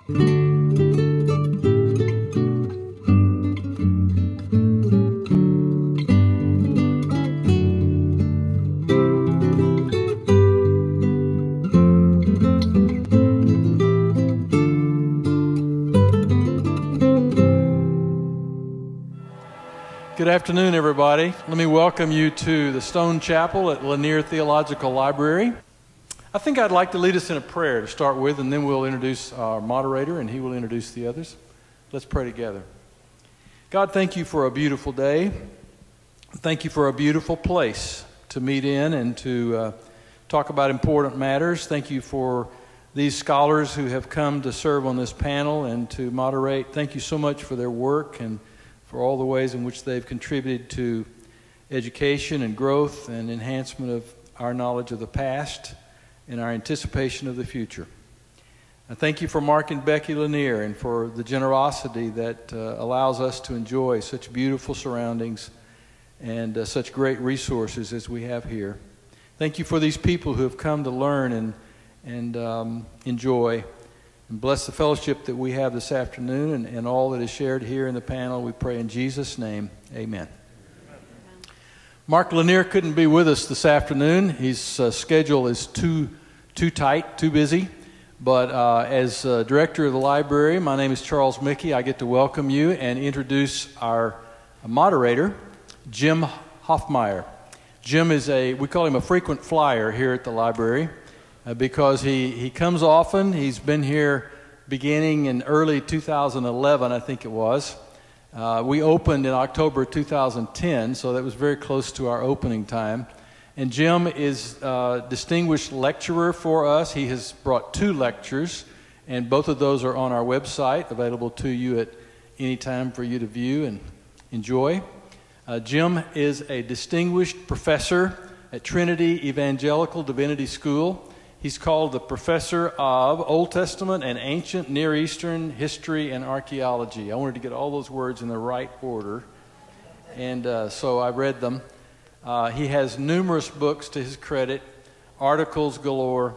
Good afternoon, everybody. Let me welcome you to the Stone Chapel at Lanier Theological Library. I think I'd like to lead us in a prayer to start with, and then we'll introduce our moderator, and he will introduce the others. Let's pray together. God, thank you for a beautiful day. Thank you for a beautiful place to meet in and to talk about important matters. Thank you for these scholars who have come to serve on this panel and to moderate. Thank you so much for their work and for all the ways in which they've contributed to education and growth and enhancement of our knowledge of the past and our anticipation of the future. I thank you for Mark and Becky Lanier and for the generosity that allows us to enjoy such beautiful surroundings and such great resources as we have here. Thank you for these people who have come to learn and enjoy. And bless the fellowship that we have this afternoon and all that is shared here in the panel. We pray in Jesus' name, amen. Mark Lanier couldn't be with us this afternoon. His schedule is too tight, too busy. But as director of the library, my name is Charles Mickey. I get to welcome you and introduce our moderator, Jim Hoffmeyer. Jim is we call him a frequent flyer here at the library. Because he comes often. He's been here beginning in early 2011, I think it was. We opened in October 2010, so that was very close to our opening time. And Jim is a distinguished lecturer for us. He has brought 2 lectures, and both of those are on our website, available to you at any time for you to view and enjoy. Jim is a distinguished professor at Trinity Evangelical Divinity School. He's called the professor of Old Testament and Ancient Near Eastern History and Archaeology. I wanted to get all those words in the right order, and so I read them. He has numerous books to his credit, articles galore,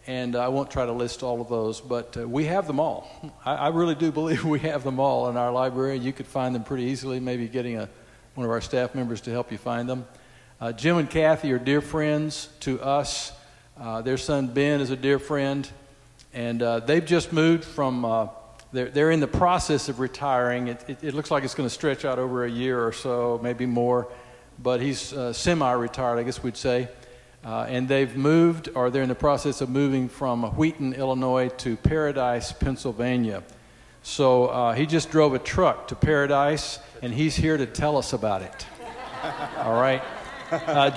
and I won't try to list all of those, but we have them all. I really do believe we have them all in our library. You could find them pretty easily, maybe getting one of our staff members to help you find them. Jim and Kathy are dear friends to us. Their son Ben is a dear friend, and they've just moved from, they're in the process of retiring. It looks like it's going to stretch out over a year or so, maybe more, but he's semi-retired, I guess we'd say. And they've moved, or they're in the process of moving from Wheaton, Illinois to Paradise, Pennsylvania. So he just drove a truck to Paradise, and he's here to tell us about it. All right.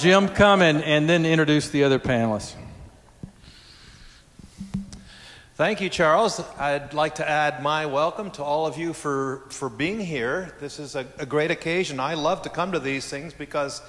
Jim, come and then introduce the other panelists. Thank you, Charles. I'd like to add my welcome to all of you for being here. This is a great occasion. I love to come to these things because,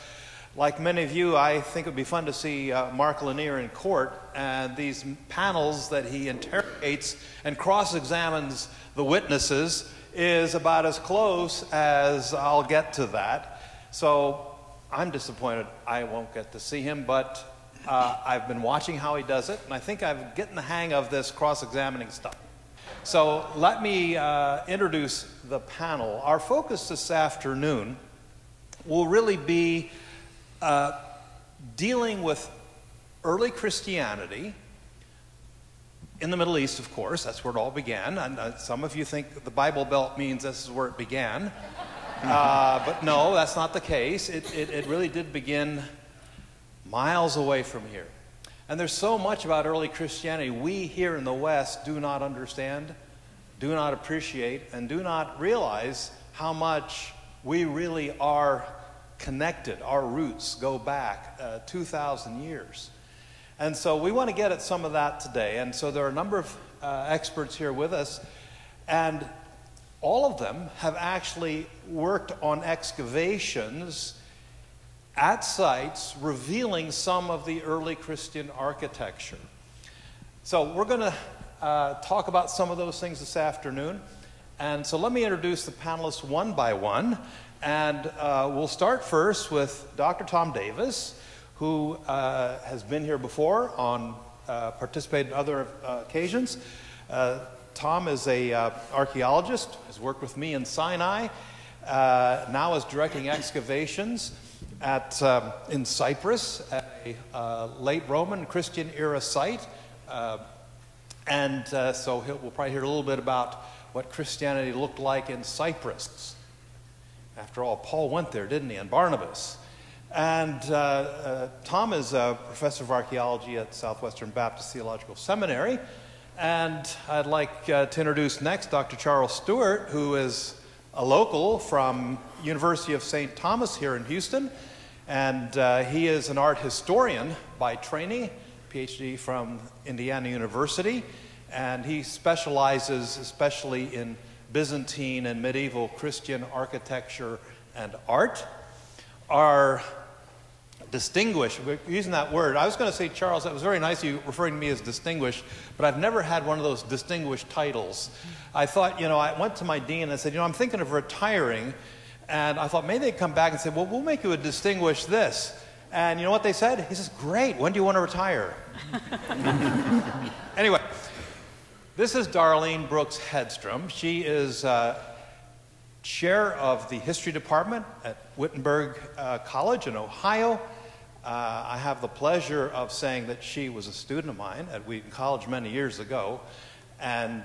like many of you, I think it would be fun to see Mark Lanier in court, and these panels that he interrogates and cross-examines the witnesses is about as close as I'll get to that. So I'm disappointed I won't get to see him, but I've been watching how he does it, and I think I'm getting the hang of this cross-examining stuff. So let me introduce the panel. Our focus this afternoon will really be dealing with early Christianity in the Middle East, of course. That's where it all began. And some of you think the Bible Belt means this is where it began. But no, that's not the case. It really did begin miles away from here. And there's so much about early Christianity we here in the West do not understand, do not appreciate, and do not realize how much we really are connected. Our roots go back 2,000 years. And so we want to get at some of that today. And so there are a number of experts here with us, and all of them have actually worked on excavations at sites revealing some of the early Christian architecture. So we're going to talk about some of those things this afternoon. And so let me introduce the panelists one by one. And we'll start first with Dr. Tom Davis, who has been here before, participated in other occasions. Tom is a archaeologist, has worked with me in Sinai, now is directing excavations in Cyprus at a late Roman Christian era site. So we'll probably hear a little bit about what Christianity looked like in Cyprus. After all, Paul went there, didn't he, and Barnabas. And Tom is a professor of archaeology at Southwestern Baptist Theological Seminary. And I'd like to introduce next Dr. Charles Stewart, who is a local from University of St. Thomas here in Houston. And he is an art historian by training, PhD from Indiana University. And he specializes especially in Byzantine and medieval Christian architecture and art. Our distinguished, we're using that word. I was going to say, Charles, that was very nice of you referring to me as distinguished, but I've never had one of those distinguished titles. I thought, I went to my dean and I said, I'm thinking of retiring. And I thought maybe they'd come back and say, well, we'll make you a distinguished this. And you know what they said? He says, great, when do you want to retire? Anyway, this is Darlene Brooks Hedstrom. She is chair of the history department at Wittenberg College in Ohio. I have the pleasure of saying that she was a student of mine at Wheaton College many years ago, and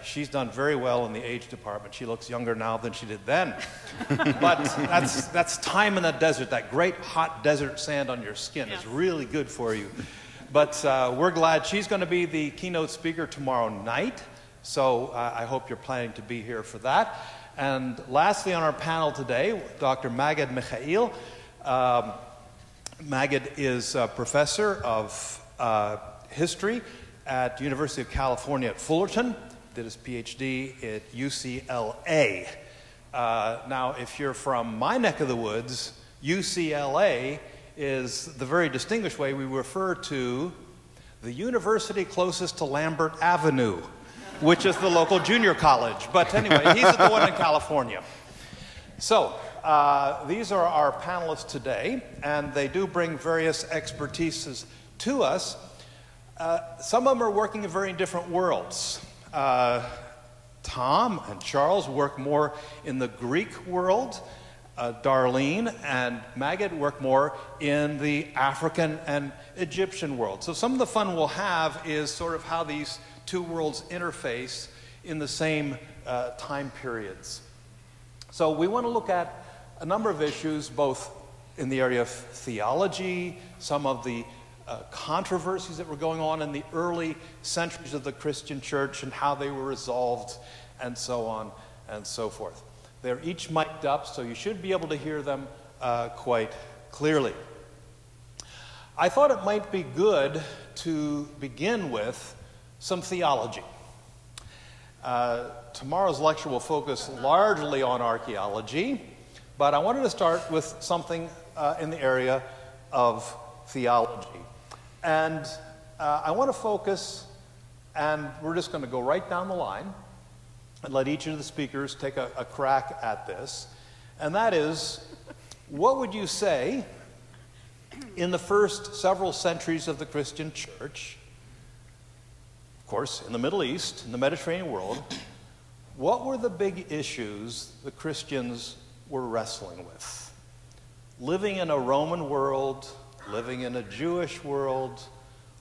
she's done very well in the age department. She looks younger now than she did then. But that's time in the desert. That great hot desert sand on your skin is really good for you. But we're glad she's going to be the keynote speaker tomorrow night, so I hope you're planning to be here for that. And lastly on our panel today, Dr. Maged Michael. Maged is a professor of history at the University of California at Fullerton, did his PhD at UCLA. Now, if you're from my neck of the woods, UCLA is the very distinguished way we refer to the university closest to Lambert Avenue, which is the local junior college. But anyway, he's at the one in California. So, these are our panelists today, and they do bring various expertises to us. Some of them are working in very different worlds. Tom and Charles work more in the Greek world. Darlene and Maged work more in the African and Egyptian world. So some of the fun we'll have is sort of how these two worlds interface in the same time periods. So we want to look at a number of issues, both in the area of theology, some of the controversies that were going on in the early centuries of the Christian church and how they were resolved, and so on and so forth. They're each mic'd up, so you should be able to hear them quite clearly. I thought it might be good to begin with some theology. Tomorrow's lecture will focus largely on archaeology, but I wanted to start with something in the area of theology. And I want to focus, and we're just going to go right down the line and let each of the speakers take a crack at this. And that is, what would you say in the first several centuries of the Christian church, of course, in the Middle East, in the Mediterranean world, what were the big issues the Christians were wrestling with? Living in a Roman world, living in a Jewish world,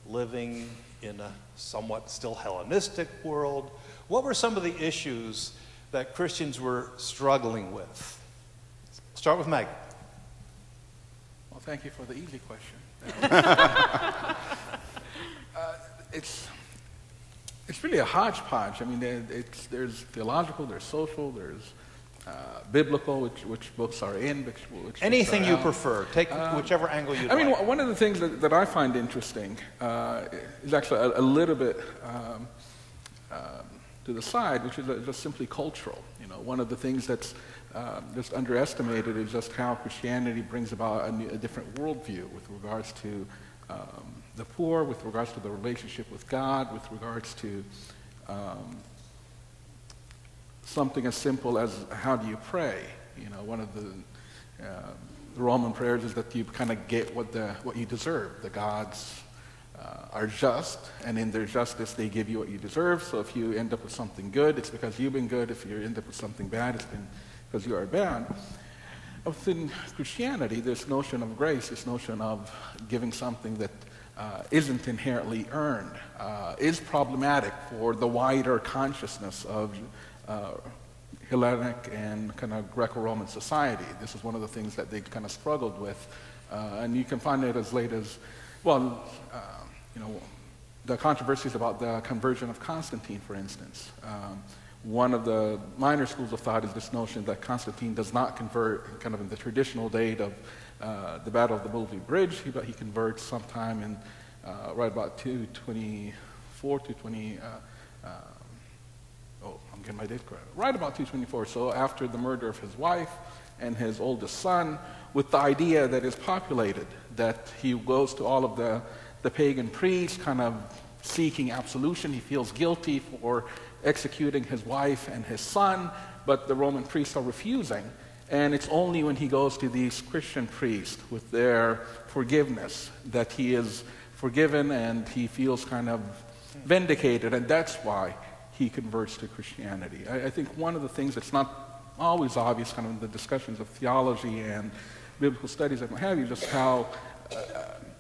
living in a somewhat still Hellenistic world. What were some of the issues that Christians were struggling with? Start with Maggie. Well, thank you for the easy question. It's really a hodgepodge. I mean, there's theological, there's social, there's biblical, which books are in, which anything books are you out. prefer. Take whichever angle you'd like. I mean, one of the things that I find interesting is actually a little bit to the side, which is just simply cultural. You know, one of the things that's just underestimated is just how Christianity brings about a different worldview with regards to the poor, with regards to the relationship with God, with regards to something as simple as how do you pray? You know, one of the Roman prayers is that you kind of get what you deserve, the gods are just, and in their justice they give you what you deserve. So if you end up with something good, it's because you've been good. If you end up with something bad, it's been because you are bad. Within Christianity, this notion of grace, this notion of giving something that isn't inherently earned, is problematic for the wider consciousness of Hellenic and kind of Greco-Roman society. This is one of the things that they kind of struggled with, and you can find it as late as, well, the controversies about the conversion of Constantine, for instance. One of the minor schools of thought is this notion that Constantine does not convert kind of in the traditional date of the Battle of the Milvian Bridge, but he converts sometime in right about 224, 220, I'm getting my date correct, right about 224, so after the murder of his wife and his oldest son, with the idea that is populated, that he goes to all of the pagan priests, kind of seeking absolution. He feels guilty for executing his wife and his son, but the Roman priests are refusing. And it's only when he goes to these Christian priests with their forgiveness that he is forgiven and he feels kind of vindicated, and that's why he converts to Christianity. I think one of the things that's not always obvious kind of in the discussions of theology and biblical studies and what have you, just how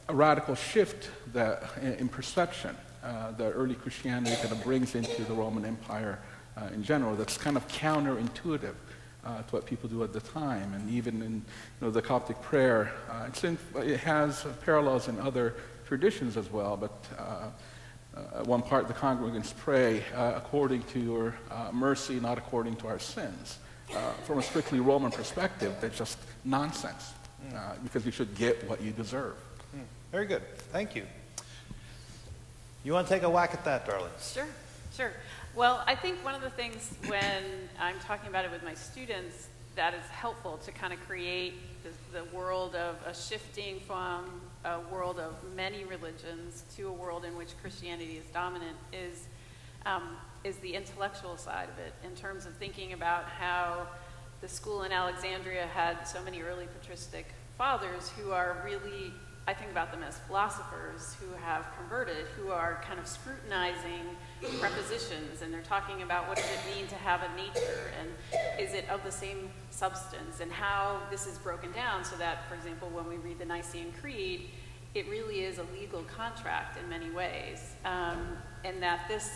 a radical shift in perception that early Christianity kind of brings into the Roman Empire in general, that's kind of counterintuitive to what people do at the time. And even in the Coptic prayer, it has parallels in other traditions as well, but at one part the congregants pray according to your mercy, not according to our sins. From a strictly Roman perspective, that's just nonsense, because you should get what you deserve. Very good. Thank you. You want to take a whack at that, Darlene? Sure. Well, I think one of the things when I'm talking about it with my students that is helpful to kind of create the world of a shifting from a world of many religions to a world in which Christianity is dominant is the intellectual side of it, in terms of thinking about how the school in Alexandria had so many early patristic fathers who are really, I think about them as philosophers who have converted, who are kind of scrutinizing prepositions, and they're talking about what does it mean to have a nature, and is it of the same substance, and how this is broken down so that, for example, when we read the Nicene Creed, it really is a legal contract in many ways, and that this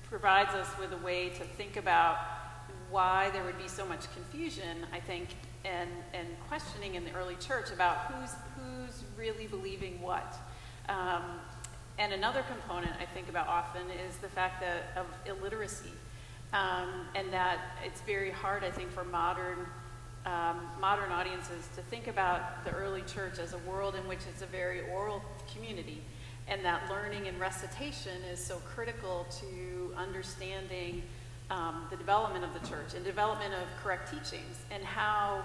provides us with a way to think about why there would be so much confusion, I think, and questioning in the early church about who's really believing what. And another component I think about often is the fact of illiteracy, and that it's very hard, I think, for modern audiences to think about the early church as a world in which it's a very oral community, and that learning and recitation is so critical to understanding the development of the church and development of correct teachings, and how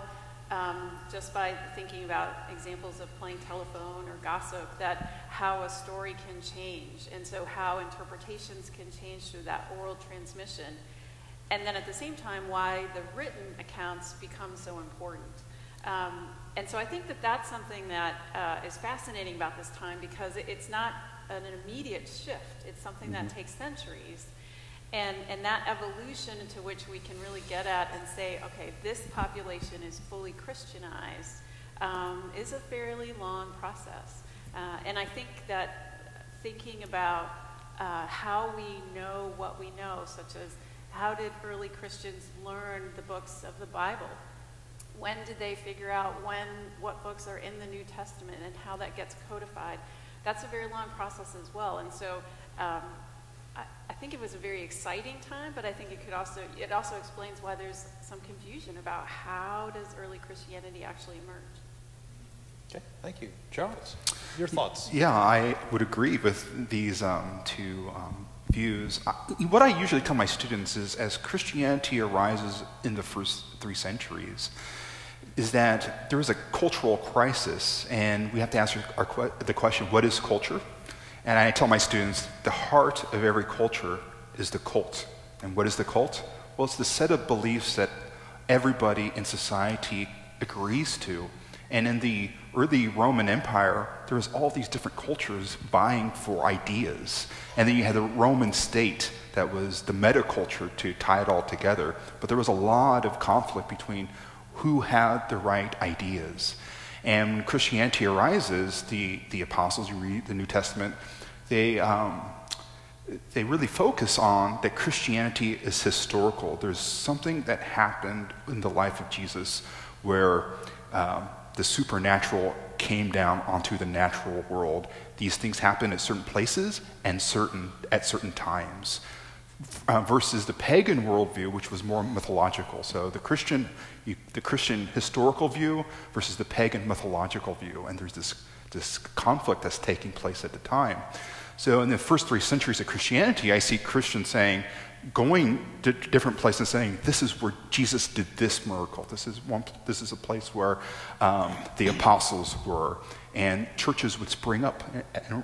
just by thinking about examples of playing telephone or gossip, that how a story can change, and so how interpretations can change through that oral transmission. And then at the same time, why the written accounts become so important. And so I think that that's something that is fascinating about this time, because it's not an immediate shift. It's something that takes centuries. And that evolution into which we can really get at and say, okay, this population is fully Christianized, is a fairly long process. And I think that thinking about how we know what we know, such as how did early Christians learn the books of the Bible? When did they figure out what books are in the New Testament and how that gets codified? That's a very long process as well. And so I think it was a very exciting time, but I think it also explains why there's some confusion about how does early Christianity actually emerge. Okay, thank you. Charles, your thoughts? Yeah, I would agree with these two views. What I usually tell my students is, as Christianity arises in the first 3 centuries, is that there is a cultural crisis, and we have to answer the question, what is culture? And I tell my students, the heart of every culture is the cult. And what is the cult? Well, it's the set of beliefs that everybody in society agrees to, And in the early Roman Empire, there was all these different cultures vying for ideas. And then you had the Roman state that was the metaculture to tie it all together. But there was a lot of conflict between who had the right ideas. And when Christianity arises, the apostles, you read the New Testament, they really focus on that Christianity is historical. There's something that happened in the life of Jesus where the supernatural came down onto the natural world. These things happen at certain places and at certain times, versus the pagan worldview, which was more mythological. So the Christian historical view versus the pagan mythological view, and there's this conflict that's taking place at the time. So in the first 3 centuries of Christianity, I see Christians going to different places saying, this is where Jesus did this miracle. This is a place where the apostles were. And churches would spring up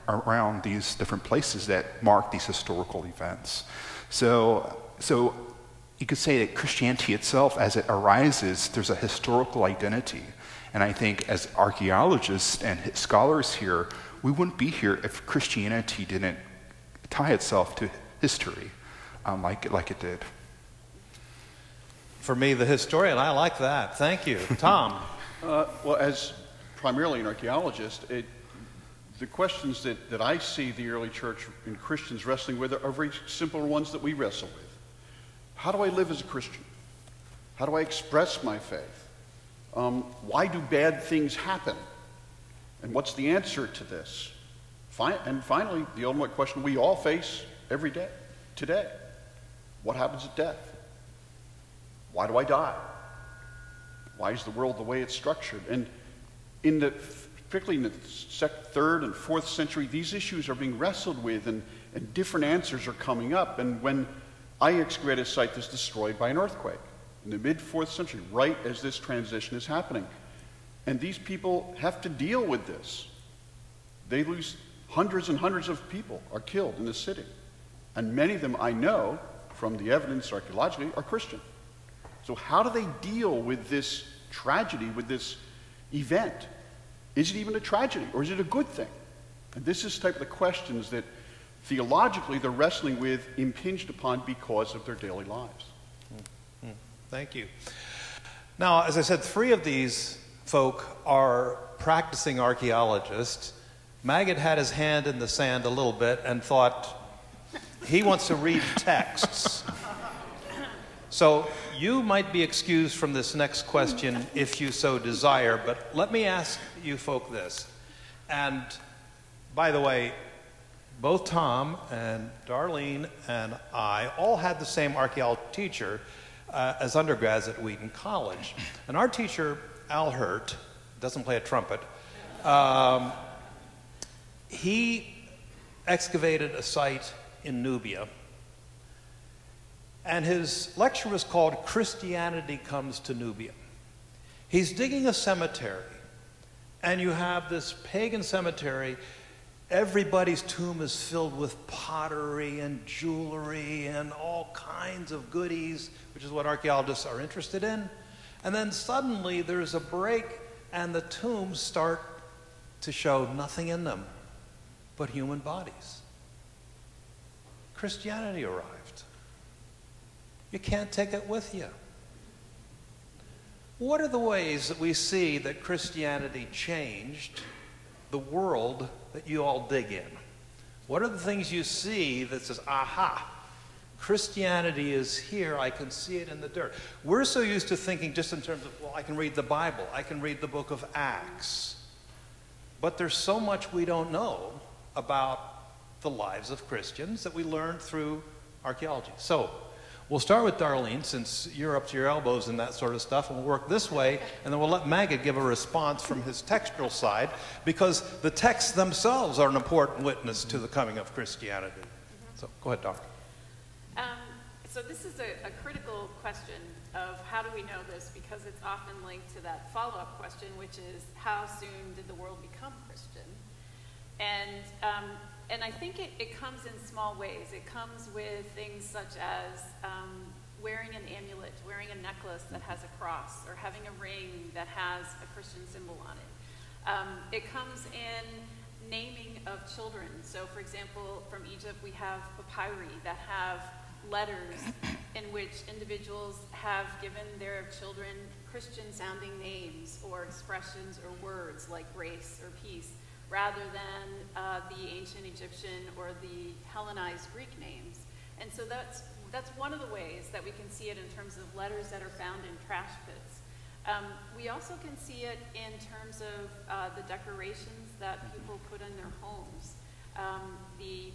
around these different places that mark these historical events. So you could say that Christianity itself, as it arises, there's a historical identity. And I think as archaeologists and scholars here, we wouldn't be here if Christianity didn't tie itself to history like it did. For me, the historian, I like that. Thank you. Tom? Well, as primarily an archaeologist, the questions that I see the early church and Christians wrestling with are very simple ones that we wrestle with. How do I live as a Christian? How do I express my faith? Why do bad things happen? And what's the answer to this? And finally, the ultimate question we all face every day, today. What happens at death? Why do I die? Why is the world the way it's structured? And particularly in the 3rd and 4th century, these issues are being wrestled with, and different answers are coming up. And when I excavated a site that's destroyed by an earthquake in the mid-4th century, right as this transition is happening. And these people have to deal with this. They lose hundreds and hundreds of people are killed in the city. And many of them, I know, from the evidence archaeologically, are Christian. So how do they deal with this tragedy, with this event? Is it even a tragedy, or is it a good thing? And this is the type of the questions that theologically they're wrestling with, impinged upon because of their daily lives. Thank you. Now, as I said, 3 of these folk are practicing archaeologists. Maggot had his hand in the sand a little bit and thought he wants to read texts. So you might be excused from this next question if you so desire, but let me ask you folk this. And by the way, both Tom and Darlene and I all had the same archaeology teacher as undergrads at Wheaton College. And our teacher, Al Hurt, doesn't play a trumpet, he excavated a site in Nubia. And his lecture was called Christianity Comes to Nubia. He's digging a cemetery, and you have this pagan cemetery. Everybody's tomb is filled with pottery and jewelry and all kinds of goodies, which is what archaeologists are interested in. And then suddenly there's a break, and the tombs start to show nothing in them but human bodies. Christianity arrived. You can't take it with you. What are the ways that we see that Christianity changed the world that you all dig in? What are the things you see that says, aha, Christianity is here, I can see it in the dirt? We're so used to thinking just in terms of, well, I can read the Bible, I can read the book of Acts. But there's so much we don't know about the lives of Christians that we learn through archaeology. So, we'll start with Darlene, since you're up to your elbows in that sort of stuff, and we'll work this way, and then we'll let Maggot give a response from his textual side, because the texts themselves are an important witness to the coming of Christianity. So, go ahead, Dar. So this is a critical question of how do we know this, because it's often linked to that follow-up question, which is how soon did the world become Christian? And I think it comes in small ways. It comes with things such as wearing an amulet, wearing a necklace that has a cross, or having a ring that has a Christian symbol on it. It comes in naming of children. So, for example, from Egypt, we have papyri that have letters in which individuals have given their children Christian-sounding names or expressions or words like grace or peace, rather than the ancient Egyptian or the Hellenized Greek names. And so that's one of the ways that we can see it in terms of letters that are found in trash pits. We also can see it in terms of the decorations that people put in their homes. The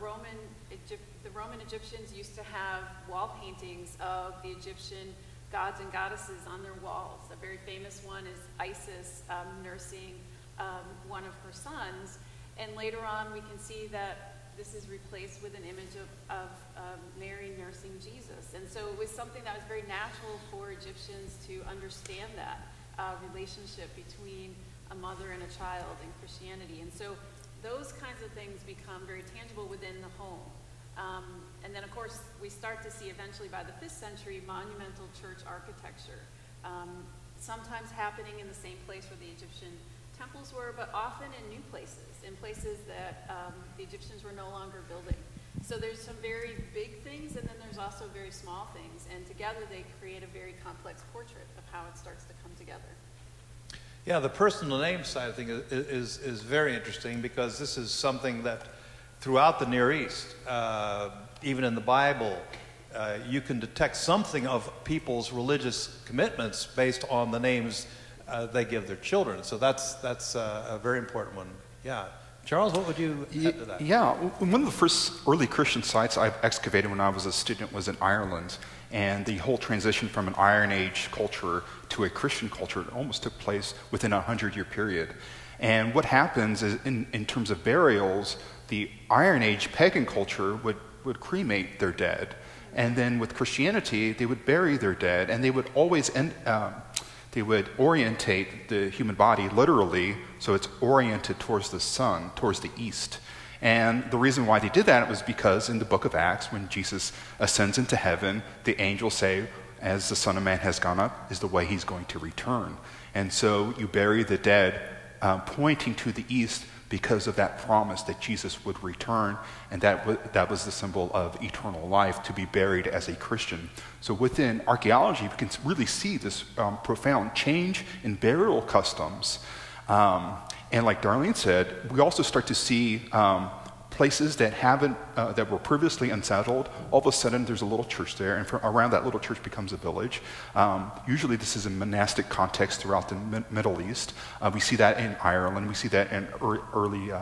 Roman Egyptians used to have wall paintings of the Egyptian gods and goddesses on their walls. A very famous one is Isis nursing one of her sons. And later on, we can see that this is replaced with an image of Mary nursing Jesus. And so it was something that was very natural for Egyptians to understand that relationship between a mother and a child in Christianity. And so those kinds of things become very tangible within the home. And then, of course, we start to see eventually by the 5th century monumental church architecture, sometimes happening in the same place where the Egyptian temples were, but often in new places, in places that the Egyptians were no longer building. So there's some very big things, and then there's also very small things, and together they create a very complex portrait of how it starts to come together. Yeah, the personal name side of things is very interesting, because this is something that throughout the Near East, even in the Bible, you can detect something of people's religious commitments based on the names they give their children. So that's a very important one. Yeah. Charles, what would you add to that? Yeah, one of the first early Christian sites I've excavated when I was a student was in Ireland. And the whole transition from an Iron Age culture to a Christian culture almost took place within a 100-year period. And what happens is, in terms of burials, the Iron Age pagan culture would cremate their dead. And then with Christianity, they would bury their dead, and they would always they would orientate the human body literally, so it's oriented towards the sun, towards the east. And the reason why they did that was because in the book of Acts, when Jesus ascends into heaven, the angels say, as the Son of Man has gone up, is the way he's going to return. And so you bury the dead pointing to the east because of that promise that Jesus would return, and that was the symbol of eternal life, to be buried as a Christian. So within archaeology, we can really see this profound change in burial customs. And like Darlene said, we also start to see places that that were previously unsettled. All of a sudden, there's a little church there, and around that little church becomes a village. Usually, this is a monastic context throughout the Middle East. We see that in Ireland. We see that in early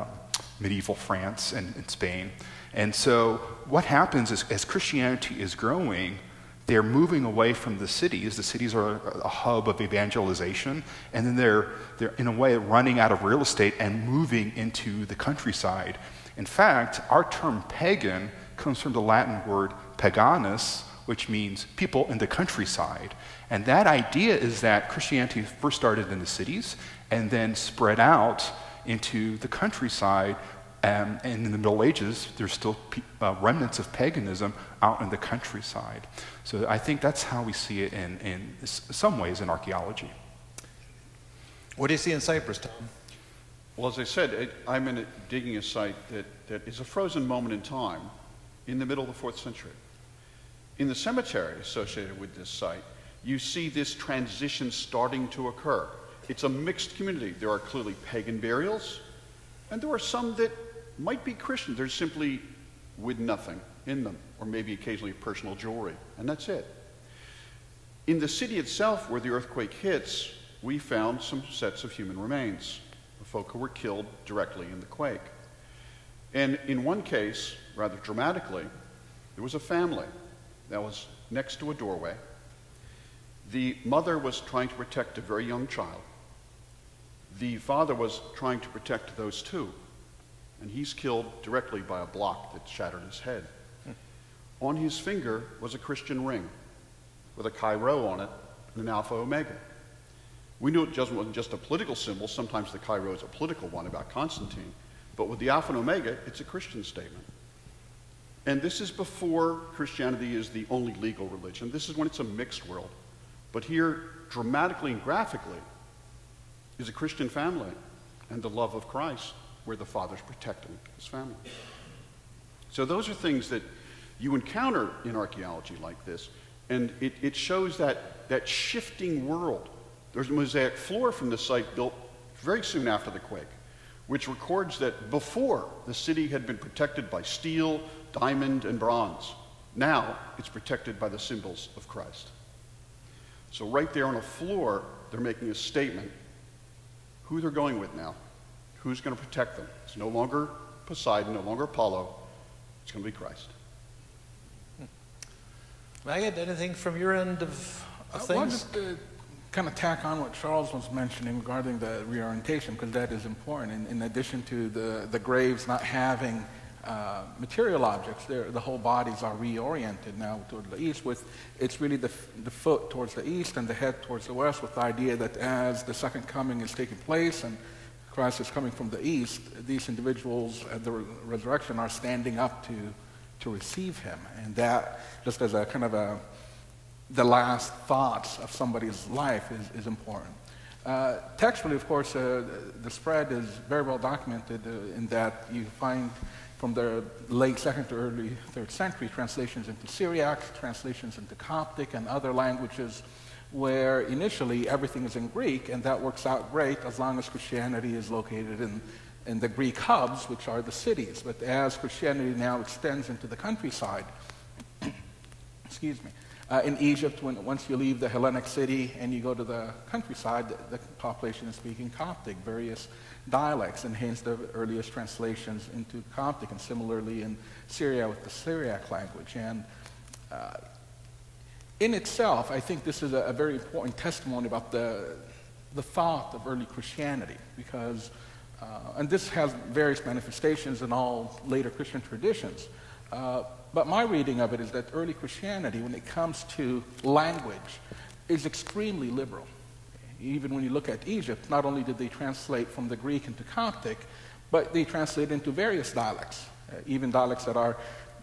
medieval France and in Spain. And so, what happens is, as Christianity is growing, they're moving away from the cities. The cities are a hub of evangelization, and then they're in a way running out of real estate and moving into the countryside. In fact, our term pagan comes from the Latin word paganus, which means people in the countryside. And that idea is that Christianity first started in the cities and then spread out into the countryside. And in the Middle Ages, there's still remnants of paganism out in the countryside. So I think that's how we see it in some ways in archaeology. What do you see in Cyprus, Tom? Well, as I said, I'm digging a site that is a frozen moment in time in the middle of the 4th century. In the cemetery associated with this site, you see this transition starting to occur. It's a mixed community. There are clearly pagan burials, and there are some that might be Christian. They're simply with nothing in them, or maybe occasionally personal jewelry, and that's it. In the city itself, where the earthquake hits, we found some sets of human remains of folk who were killed directly in the quake. And in one case, rather dramatically, there was a family that was next to a doorway. The mother was trying to protect a very young child. The father was trying to protect those two, and he's killed directly by a block that shattered his head. On his finger was a Christian ring with a Chi Rho on it and an Alpha Omega. We knew it wasn't just a political symbol. Sometimes the Chi Rho is a political one about Constantine. But with the Alpha and Omega, it's a Christian statement. And this is before Christianity is the only legal religion. This is when it's a mixed world. But here, dramatically and graphically, is a Christian family and the love of Christ, where the Father's protecting his family. So those are things that you encounter in archaeology like this, and it shows that shifting world. There's a mosaic floor from the site built very soon after the quake, which records that before the city had been protected by steel, diamond, and bronze. Now it's protected by the symbols of Christ. So right there on a floor, they're making a statement. Who they're going with now. Who's going to protect them? It's no longer Poseidon, no longer Apollo. It's going to be Christ. Maggot, anything from your end of things? Well, just to kind of tack on what Charles was mentioning regarding the reorientation, because that is important. In addition to the graves not having material objects, the whole bodies are reoriented now toward the east. It's really the foot towards the east and the head towards the west, with the idea that as the second coming is taking place and Christ is coming from the east, these individuals at the resurrection are standing up to receive him. And that, just as a kind of the last thoughts of somebody's life is important. Textually, of course, the spread is very well documented in that you find from the late 2nd to early 3rd century translations into Syriac, translations into Coptic and other languages, where initially everything is in Greek, and that works out great as long as Christianity is located in the Greek hubs, which are the cities. But as Christianity now extends into the countryside, excuse me, in Egypt, once you leave the Hellenic city and you go to the countryside, the population is speaking Coptic, various dialects, and hence the earliest translations into Coptic, and similarly in Syria with the Syriac language. And in itself, I think this is a very important testimony about the thought of early Christianity, because, and this has various manifestations in all later Christian traditions, but my reading of it is that early Christianity, when it comes to language, is extremely liberal. Even when you look at Egypt, not only did they translate from the Greek into Coptic, but they translate into various dialects, even dialects that are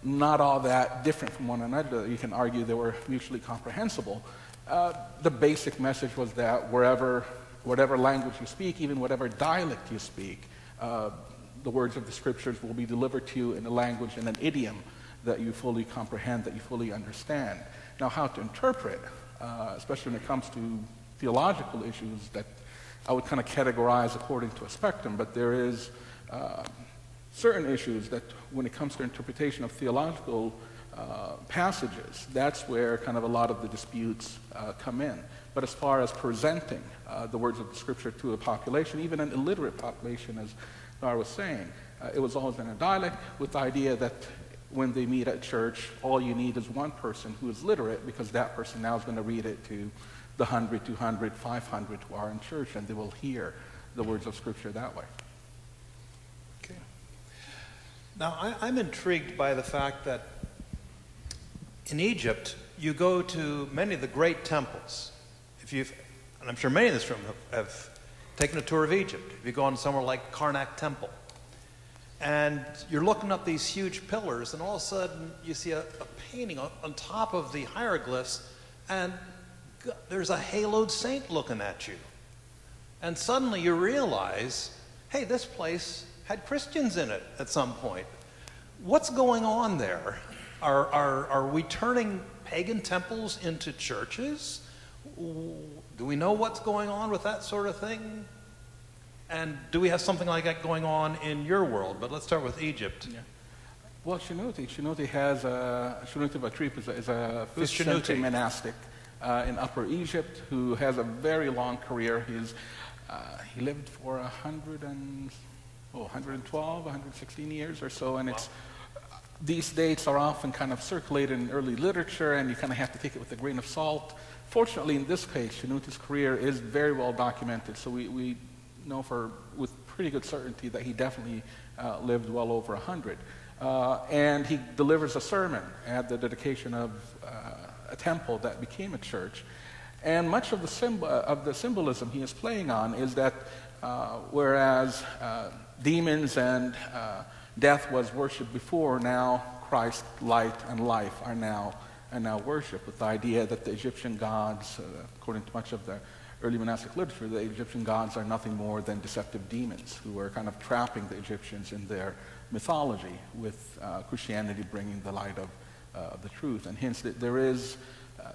not all that different from one another. You can argue they were mutually comprehensible. The basic message was that whatever language you speak, even whatever dialect you speak, the words of the scriptures will be delivered to you in a language and an idiom that you fully comprehend, that you fully understand. Now, how to interpret, especially when it comes to theological issues that I would kind of categorize according to a spectrum, but there is certain issues that when it comes to interpretation of theological passages, that's where kind of a lot of the disputes come in. But as far as presenting the words of the scripture to a population, even an illiterate population, as Dar was saying, it was always in a dialect, with the idea that when they meet at church, all you need is one person who is literate, because that person now is going to read it to the 100, 200, 500 who are in church, and they will hear the words of Scripture that way. Okay. Now, I'm intrigued by the fact that in Egypt, you go to many of the great temples. And I'm sure many in this room have taken a tour of Egypt. If you go on somewhere like Karnak Temple, and you're looking up these huge pillars, and all of a sudden you see a painting on top of the hieroglyphs, and there's a haloed saint looking at you. And suddenly you realize, hey, this place had Christians in it at some point. What's going on there? Are we turning pagan temples into churches? Do we know what's going on with that sort of thing? And do we have something like that going on in your world? But let's start with Egypt. Yeah. Well, Shunuti has Shunuti Batrip is a 5th century monastic in Upper Egypt who has a very long career. He lived for 112, 116 years or so, and it's these dates are often kind of circulated in early literature, and you kind of have to take it with a grain of salt. Fortunately, in this case, Shenuti's career is very well documented, so we know with pretty good certainty that he definitely lived well over 100. And he delivers a sermon at the dedication of a temple that became a church. And much of the symbolism he is playing on is that whereas demons and death was worshipped before, now Christ, light, and life are now worshipped, with the idea that the Egyptian gods, according to much of the early monastic literature, the Egyptian gods are nothing more than deceptive demons who were kind of trapping the Egyptians in their mythology, with Christianity bringing the light of the truth. And hence there is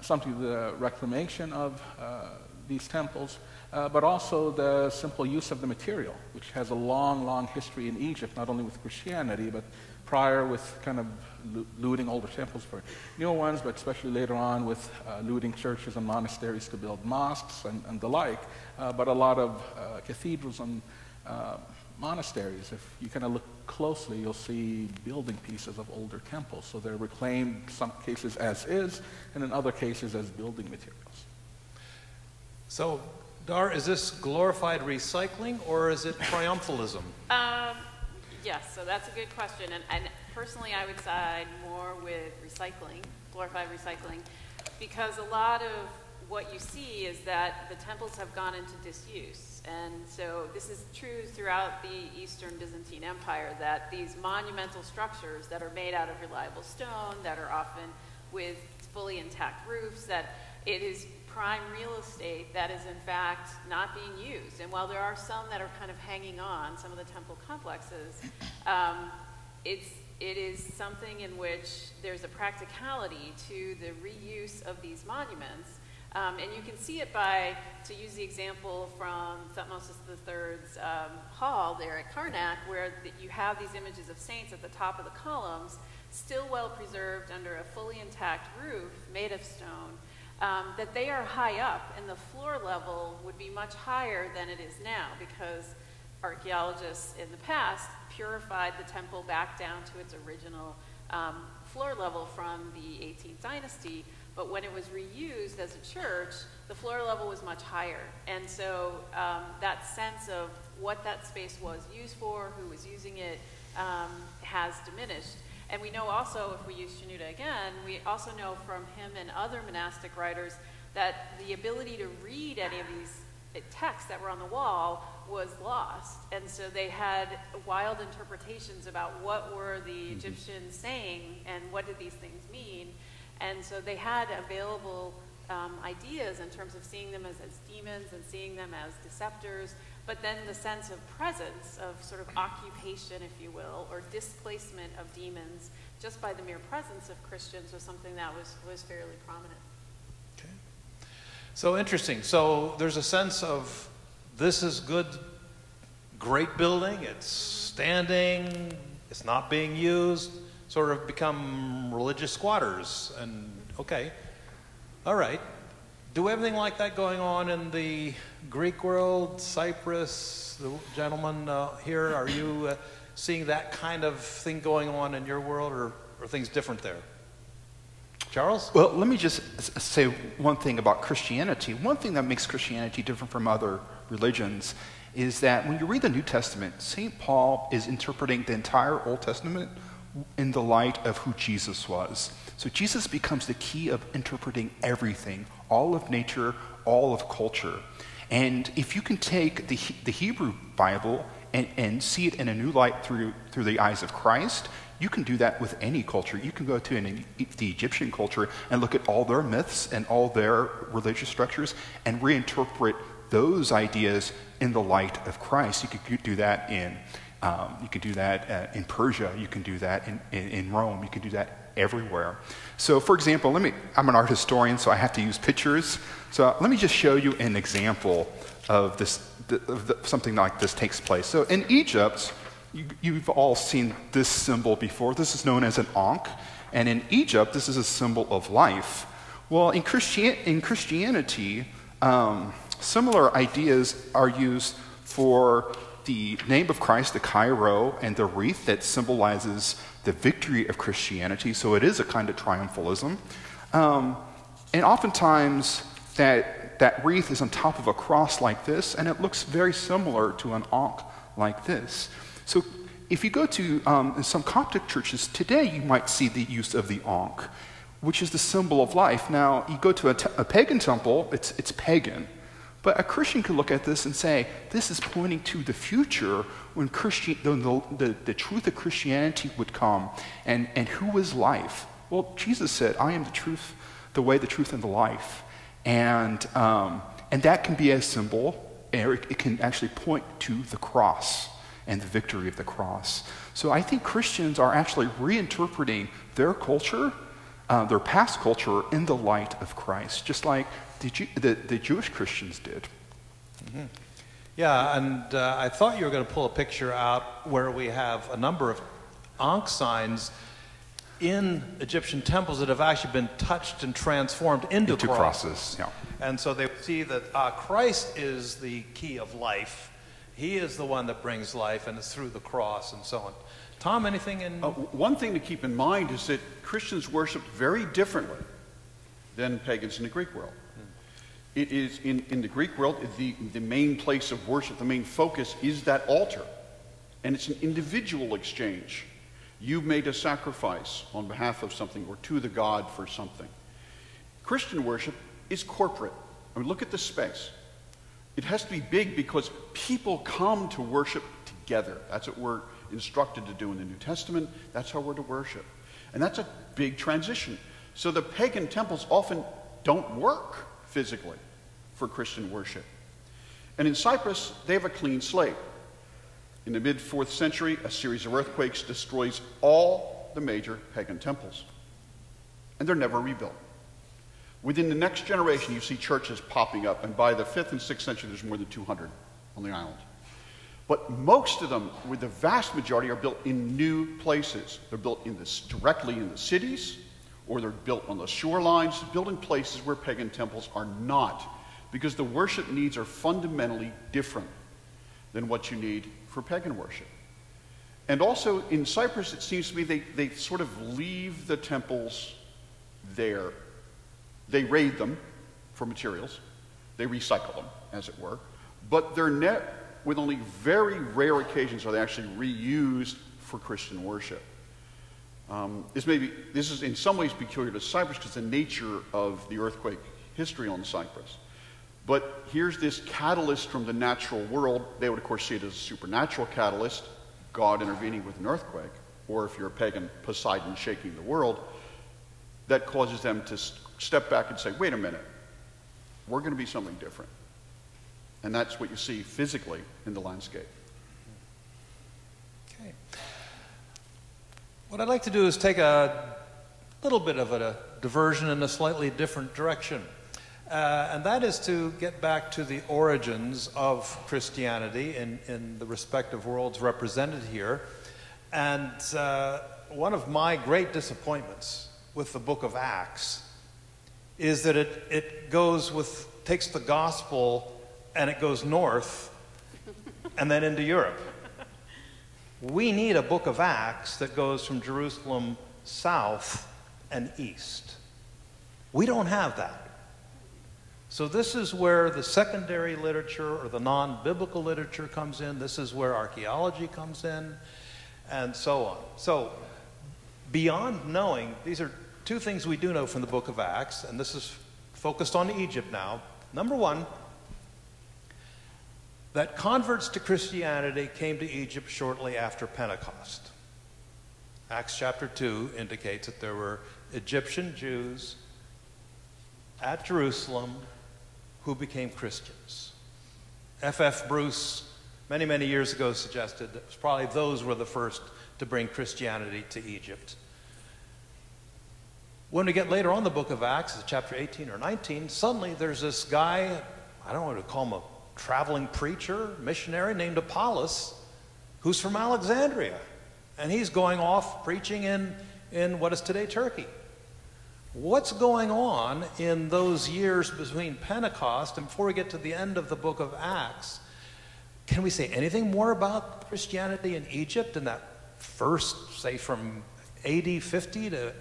something to the reclamation of these temples, but also the simple use of the material, which has a long, long history in Egypt, not only with Christianity, but prior with kind of looting older temples for newer ones, but especially later on with looting churches and monasteries to build mosques and the like. But a lot of cathedrals and monasteries, if you kind of look closely, you'll see building pieces of older temples. So they're reclaimed, in some cases as is, and in other cases as building materials. So, Dar, is this glorified recycling or is it triumphalism? Yes, so that's a good question. And personally, I would side more with recycling, glorified recycling, because a lot of what you see is that the temples have gone into disuse. And so this is true throughout the Eastern Byzantine Empire, that these monumental structures that are made out of reliable stone, that are often with fully intact roofs, that it is prime real estate that is in fact not being used. And while there are some that are kind of hanging on, some of the temple complexes, it is something in which there's a practicality to the reuse of these monuments. And you can see it by, to use the example from Thutmose III's hall there at Karnak, where you have these images of saints at the top of the columns, still well preserved under a fully intact roof made of stone, that they are high up, and the floor level would be much higher than it is now, because archaeologists in the past purified the temple back down to its original floor level from the 18th dynasty. But when it was reused as a church, the floor level was much higher. And so that sense of what that space was used for, who was using it, has diminished. And we know also, if we use Shenouda again, we also know from him and other monastic writers that the ability to read any of these texts that were on the wall was lost. And so they had wild interpretations about what were the Egyptians saying and what did these things mean. And so they had available ideas in terms of seeing them as demons and seeing them as deceptors, but then the sense of presence, of sort of occupation, if you will, or displacement of demons just by the mere presence of Christians was something that was fairly prominent. Okay. So interesting. So there's a sense of this is good, great building, it's standing, it's not being used, sort of become religious squatters. And okay, all right. Do everything like that going on in the Greek world, Cyprus, the gentleman here? Are you seeing that kind of thing going on in your world, or are things different there? Charles? Well, let me just say one thing about Christianity. One thing that makes Christianity different from other religions is that when you read the New Testament, St. Paul is interpreting the entire Old Testament in the light of who Jesus was. So Jesus becomes the key of interpreting everything, all of nature, all of culture. And if you can take the Hebrew Bible and see it in a new light through the eyes of Christ, you can do that with any culture. You can go to the Egyptian culture and look at all their myths and all their religious structures and reinterpret those ideas in the light of Christ. You could do that in Persia. You can do that in Rome. You can do that everywhere. So, for example, I'm an art historian, so I have to use pictures. So let me just show you an example of this, something like this takes place. So in Egypt, you've all seen this symbol before. This is known as an ankh. And in Egypt, this is a symbol of life. Well, in Christianity, similar ideas are used for the name of Christ, the Chi-Rho, and the wreath that symbolizes the victory of Christianity. So it is a kind of triumphalism. And oftentimes that wreath is on top of a cross like this, and it looks very similar to an ankh like this. So if you go to some Coptic churches today, you might see the use of the ankh, which is the symbol of life. Now, you go to a pagan temple, it's pagan. But a Christian could look at this and say, this is pointing to the future when the truth of Christianity would come. And who is life? Well, Jesus said, I am the truth, the way, the truth, and the life. And that can be a symbol, or it can actually point to the cross and the victory of the cross. So I think Christians are actually reinterpreting their culture, their past culture, in the light of Christ, just like the Jewish Christians did. Mm-hmm. Yeah, and I thought you were going to pull a picture out where we have a number of Ankh signs in Egyptian temples that have actually been touched and transformed into crosses. Yeah. And so they see that Christ is the key of life. He is the one that brings life, and it's through the cross and so on. Tom, anything in... One thing to keep in mind is that Christians worship very differently than pagans in the Greek world. It is, in the Greek world, the main place of worship, the main focus is that altar. And it's an individual exchange. You've made a sacrifice on behalf of something or to the God for something. Christian worship is corporate. I mean, look at the space. It has to be big because people come to worship together. That's what we're instructed to do in the New Testament. That's how we're to worship. And that's a big transition. So the pagan temples often don't work physically for Christian worship. And in Cyprus, they have a clean slate. In the mid-4th century, a series of earthquakes destroys all the major pagan temples. And they're never rebuilt. Within the next generation, you see churches popping up, and by the 5th and 6th century, there's more than 200 on the island. But most of them, with the vast majority, are built in new places. They're built directly in the cities, or they're built on the shorelines, built in places where pagan temples are not, because the worship needs are fundamentally different than what you need for pagan worship. And also in Cyprus, it seems to me they sort of leave the temples there. They raid them for materials. They recycle them, as it were. But they're with only very rare occasions are they actually reused for Christian worship. This is in some ways peculiar to Cyprus because the nature of the earthquake history on Cyprus. But here's this catalyst from the natural world. They would, of course, see it as a supernatural catalyst, God intervening with an earthquake, or if you're a pagan, Poseidon shaking the world, that causes them to step back and say, wait a minute, we're going to be something different. And that's what you see physically in the landscape. Okay. What I'd like to do is take a little bit of a diversion in a slightly different direction. And that is to get back to the origins of Christianity in the respective worlds represented here. And one of my great disappointments with the book of Acts is that it takes the gospel and it goes north and then into Europe. We need a book of Acts that goes from Jerusalem south and east. We don't have that. So this is where the secondary literature or the non-biblical literature comes in. This is where archaeology comes in, and so on. So beyond knowing, these are two things we do know from the book of Acts, and this is focused on Egypt now. Number one, that converts to Christianity came to Egypt shortly after Pentecost. Acts chapter 2 indicates that there were Egyptian Jews at Jerusalem who became Christians. F.F. Bruce, many, many years ago, suggested that probably those were the first to bring Christianity to Egypt. When we get later on in the book of Acts, chapter 18 or 19, suddenly there's this guy, I don't know what to call him, a traveling preacher, missionary named Apollos, who's from Alexandria. And he's going off preaching in what is today Turkey. What's going on in those years between Pentecost and before we get to the end of the book of Acts? Can we say anything more about Christianity in Egypt in that first, say, from AD 50 to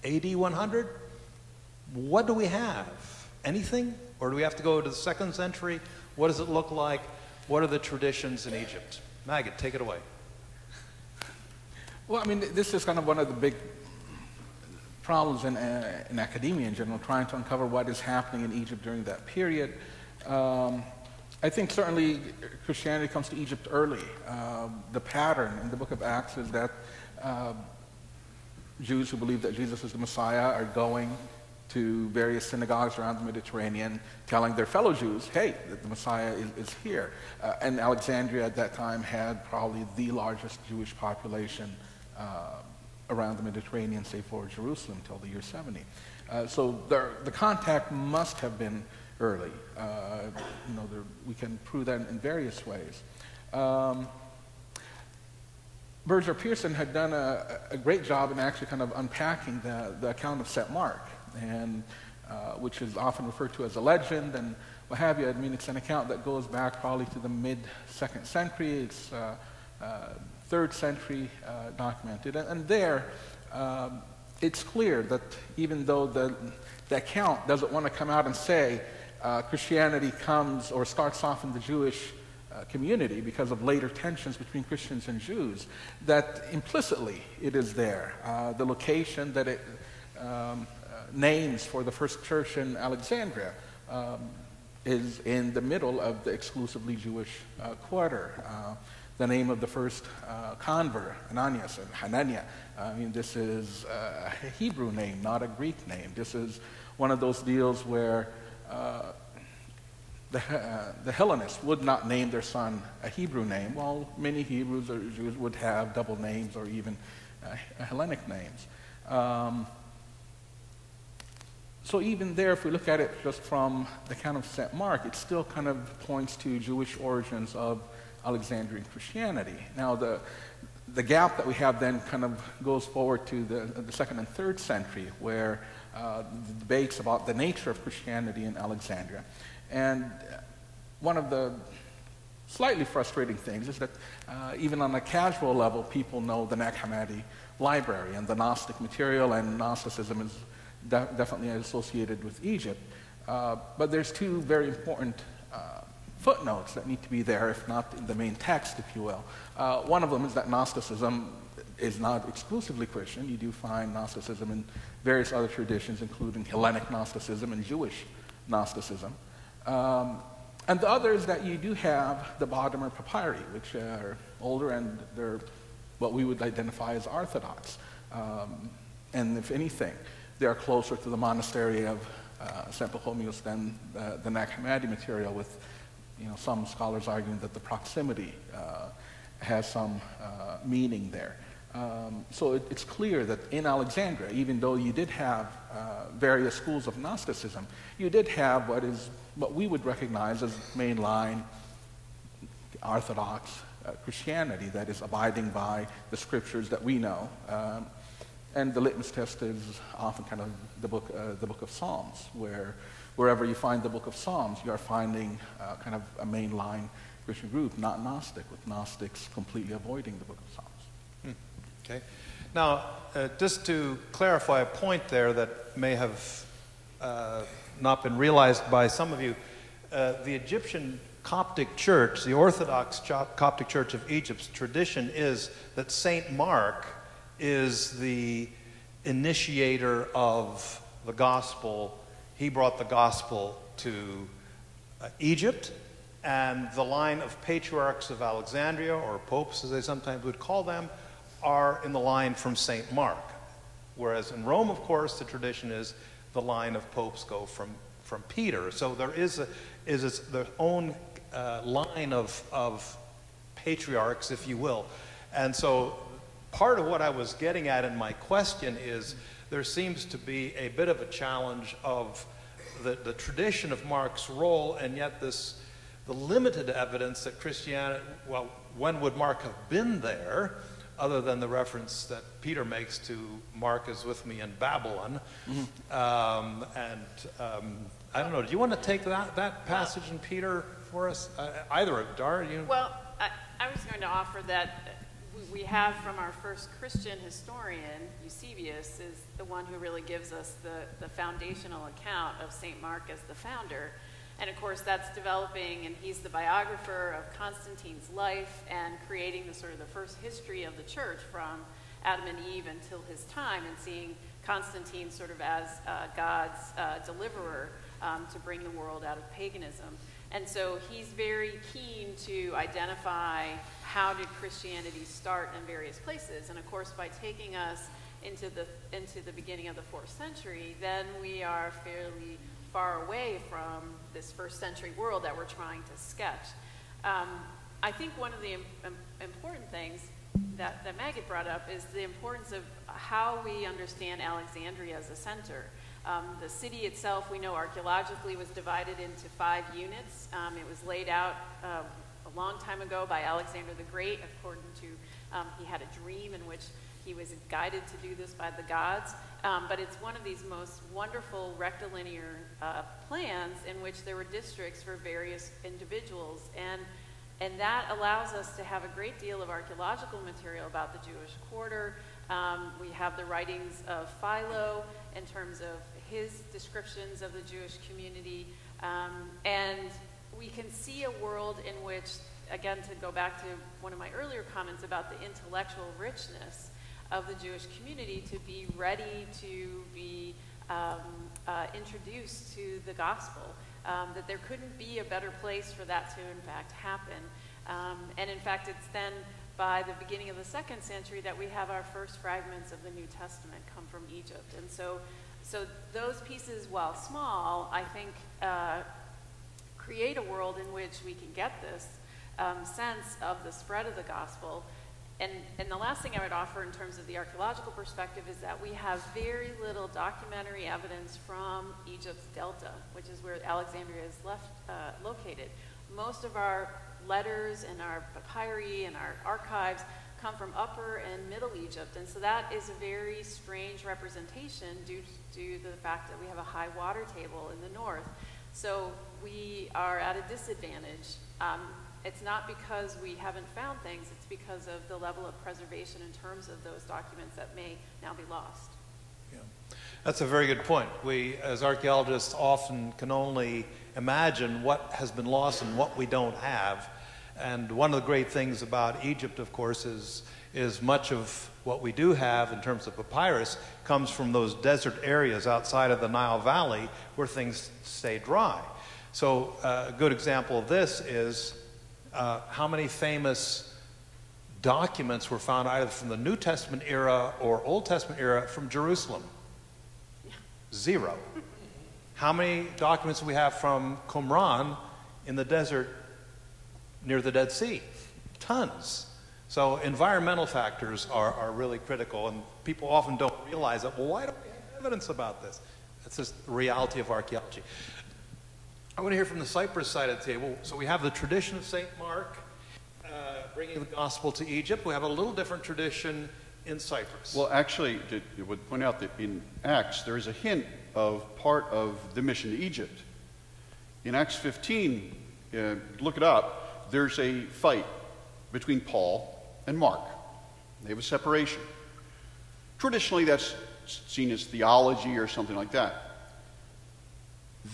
AD 100? What do we have? Anything? Or do we have to go to the 2nd century? What does it look like? What are the traditions in Egypt? Maggot, take it away. Well, I mean, this is kind of one of the big problems in academia in general, trying to uncover what is happening in Egypt during that period. I think certainly Christianity comes to Egypt early. The pattern in the book of Acts is that Jews who believe that Jesus is the Messiah are going to various synagogues around the Mediterranean, telling their fellow Jews, hey, the Messiah is here. And Alexandria at that time had probably the largest Jewish population around the Mediterranean, save for Jerusalem, till the year 70. So the contact must have been early. We can prove that in various ways. Berger Pearson had done a great job in actually kind of unpacking the account of St. Mark, and which is often referred to as a legend and what have you. I mean, it's an account that goes back probably to the mid-2nd century. It's 3rd century documented. And there, it's clear that even though the account doesn't want to come out and say Christianity comes or starts off in the Jewish community because of later tensions between Christians and Jews, that implicitly it is there. The location that it names for the first church in Alexandria is in the middle of the exclusively Jewish quarter. The name of the first convert, Ananias and Hananiah, I mean, this is a Hebrew name, not a Greek name. This is one of those deals where the Hellenists would not name their son a Hebrew name, while many Hebrews or Jews would have double names or even Hellenic names. So even there, if we look at it just from the account of St. Mark, it still kind of points to Jewish origins of Alexandrian Christianity. Now, the gap that we have then kind of goes forward to the 2nd and 3rd century, where the debates about the nature of Christianity in Alexandria. And one of the slightly frustrating things is that even on a casual level, people know the Nag Hammadi library and the Gnostic material, and Gnosticism is definitely associated with Egypt. But there's two very important footnotes that need to be there, if not in the main text, if you will. One of them is that Gnosticism is not exclusively Christian. You do find Gnosticism in various other traditions, including Hellenic Gnosticism and Jewish Gnosticism. And the other is that you do have the Bodmer papyri, which are older and they're what we would identify as Orthodox. And if anything, they are closer to the monastery of St. Pachomius than the Nag Hammadi material, with some scholars arguing that the proximity has some meaning there. So it's clear that in Alexandria, even though you did have various schools of Gnosticism, you did have what we would recognize as mainline Orthodox Christianity that is abiding by the scriptures that we know. And the litmus test is often kind of the book of Psalms, where wherever you find the book of Psalms, you are finding kind of a mainline Christian group, not Gnostic, with Gnostics completely avoiding the book of Psalms. Okay. Now, just to clarify a point there that may have not been realized by some of you, the Egyptian Coptic Church, the Orthodox Coptic Church of Egypt's tradition is that St. Mark is the initiator of the gospel. He brought the gospel to Egypt, and the line of patriarchs of Alexandria, or popes as they sometimes would call them, are in the line from St. Mark. Whereas in Rome, of course, the tradition is the line of popes go from Peter. So there is their own line of patriarchs, if you will. And so part of what I was getting at in my question is there seems to be a bit of a challenge of the tradition of Mark's role, and yet the limited evidence that Christianity, well, when would Mark have been there, other than the reference that Peter makes to Mark is with me in Babylon. Mm-hmm. I don't know, do you want to take that passage in Peter for us? Either of Dar, you? Well, I was going to offer that we have from our first Christian historian, Eusebius, is the one who really gives us the foundational account of St. Mark as the founder. And of course, that's developing, and he's the biographer of Constantine's life and creating the first history of the church from Adam and Eve until his time, and seeing Constantine sort of as God's deliverer to bring the world out of paganism. And so he's very keen to identify how did Christianity start in various places. And of course, by taking us into the beginning of the 4th century, then we are fairly far away from this 1st century world that we're trying to sketch. I think one of the important things that Maggot brought up is the importance of how we understand Alexandria as a center. The city itself, we know archaeologically, was divided into 5 units. It was laid out a long time ago by Alexander the Great, according to, he had a dream in which he was guided to do this by the gods. But it's one of these most wonderful rectilinear plans in which there were districts for various individuals. And that allows us to have a great deal of archaeological material about the Jewish quarter. We have the writings of Philo in terms of his descriptions of the Jewish community. And we can see a world in which, again, to go back to one of my earlier comments about the intellectual richness of the Jewish community, to be ready to be introduced to the gospel, that there couldn't be a better place for that to in fact happen. And in fact, it's then by the beginning of the 2nd century that we have our first fragments of the New Testament come from Egypt. And so those pieces, while small, I think create a world in which we can get this sense of the spread of the gospel. And the last thing I would offer in terms of the archaeological perspective is that we have very little documentary evidence from Egypt's delta, which is where Alexandria is located. Most of our letters and our papyri and our archives come from Upper and Middle Egypt, and so that is a very strange representation due to the fact that we have a high water table in the north. So we are at a disadvantage. It's not because we haven't found things, it's because of the level of preservation in terms of those documents that may now be lost. Yeah. That's a very good point. We, as archaeologists, often can only imagine what has been lost and what we don't have. And one of the great things about Egypt, of course, is much of what we do have in terms of papyrus comes from those desert areas outside of the Nile Valley where things stay dry. So a good example of this is how many famous documents were found either from the New Testament era or Old Testament era from Jerusalem? 0. How many documents do we have from Qumran in the desert near the Dead Sea? Tons. So environmental factors are really critical, and people often don't realize that. Well, why don't we have evidence about this? That's just the reality of archaeology. I want to hear from the Cyprus side of the table. So we have the tradition of St. Mark bringing the gospel to Egypt. We have a little different tradition in Cyprus. Well, actually, I would point out that in Acts, there is a hint of part of the mission to Egypt. In Acts 15, look it up, there's a fight between Paul and Mark. They have a separation. Traditionally, that's seen as theology or something like that.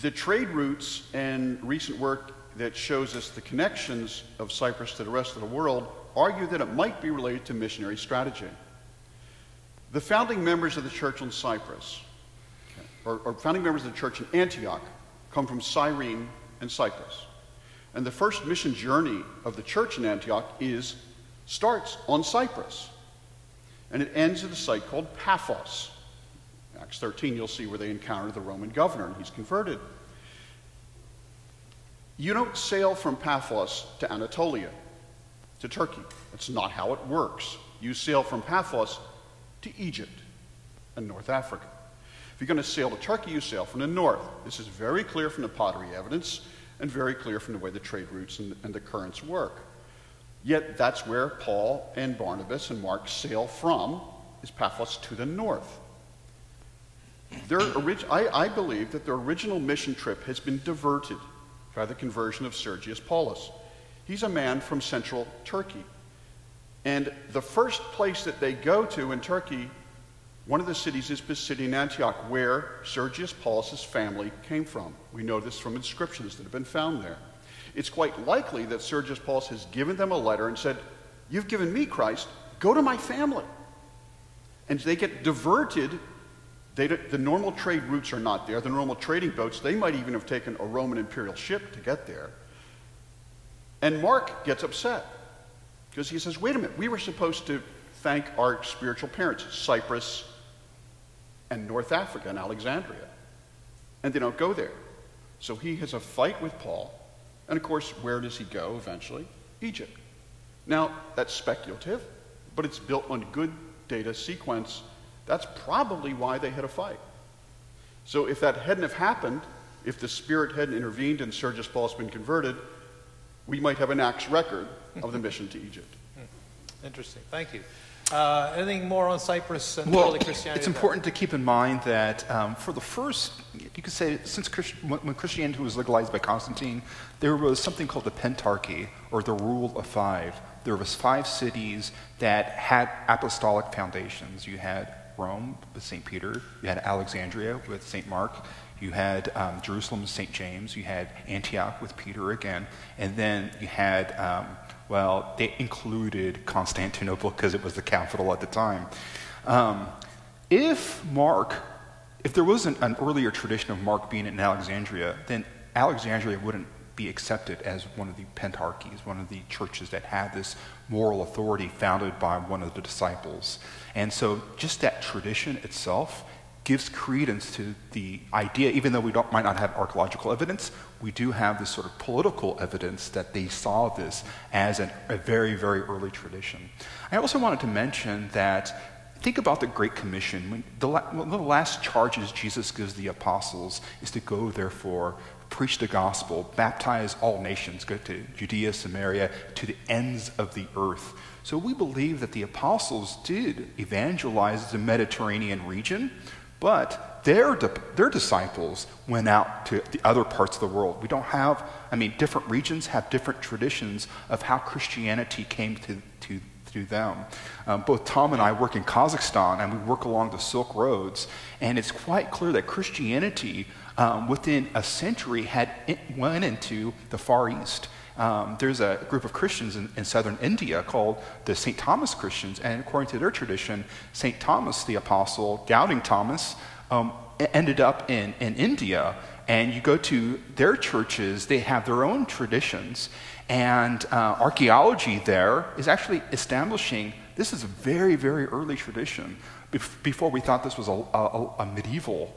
The trade routes and recent work that shows us the connections of Cyprus to the rest of the world argue that it might be related to missionary strategy. The founding members of the church in Cyprus, or founding members of the church in Antioch, come from Cyrene and Cyprus. And the first mission journey of the church in Antioch starts on Cyprus. And it ends at a site called Paphos. Acts 13, you'll see where they encounter the Roman governor, and he's converted. You don't sail from Paphos to Anatolia, to Turkey. That's not how it works. You sail from Paphos to Egypt and North Africa. If you're going to sail to Turkey, you sail from the north. This is very clear from the pottery evidence and very clear from the way the trade routes and the currents work. Yet that's where Paul and Barnabas and Mark sail from, is Paphos to the north. I believe that their original mission trip has been diverted by the conversion of Sergius Paulus. He's a man from central Turkey. And the first place that they go to in Turkey, one of the cities is Pisidian Antioch, where Sergius Paulus' family came from. We know this from inscriptions that have been found there. It's quite likely that Sergius Paulus has given them a letter and said, "You've given me Christ, go to my family." And they get diverted The normal trade routes are not there. The normal trading boats, they might even have taken a Roman imperial ship to get there. And Mark gets upset because he says, wait a minute, we were supposed to thank our spiritual parents, Cyprus and North Africa and Alexandria. And they don't go there. So he has a fight with Paul. And of course, where does he go eventually? Egypt. Now, that's speculative, but it's built on good data sequence. That's probably why they had a fight. So if that hadn't have happened, if the Spirit hadn't intervened and Sergius Paul's been converted, we might have an Acts record of the mission to Egypt. Interesting. Thank you. Anything more on Cyprus and Well, early Christianity? it's important to keep in mind that for the first, you could say, since when Christianity was legalized by Constantine, there was something called the Penn Turkey, or the Rule of Five. There was 5 cities that had apostolic foundations. You had Rome with St. Peter, you had Alexandria with St. Mark, you had Jerusalem with St. James, you had Antioch with Peter again, and then you had, well, they included Constantinople because it was the capital at the time. If there wasn't an earlier tradition of Mark being in Alexandria, then Alexandria wouldn't be accepted as one of the pentarchies, one of the churches that had this moral authority founded by one of the disciples. And so just that tradition itself gives credence to the idea, even though we might not have archaeological evidence, we do have this sort of political evidence that they saw this as a very, very early tradition. I also wanted to mention that, think about the Great Commission. One of the last charges Jesus gives the apostles is to go, therefore, preach the gospel, baptize all nations, go to Judea, Samaria, to the ends of the earth. So we believe that the apostles did evangelize the Mediterranean region, but their disciples went out to the other parts of the world. We don't have, different regions have different traditions of how Christianity came to them. Both Tom and I work in Kazakhstan, and we work along the Silk Roads, and it's quite clear that Christianity within a century went into the Far East. There's a group of Christians in southern India called the St. Thomas Christians, and according to their tradition, St. Thomas the Apostle, doubting Thomas, ended up in India, and you go to their churches, they have their own traditions, and archaeology there is actually establishing this is a very, very early tradition. Before we thought this was a medieval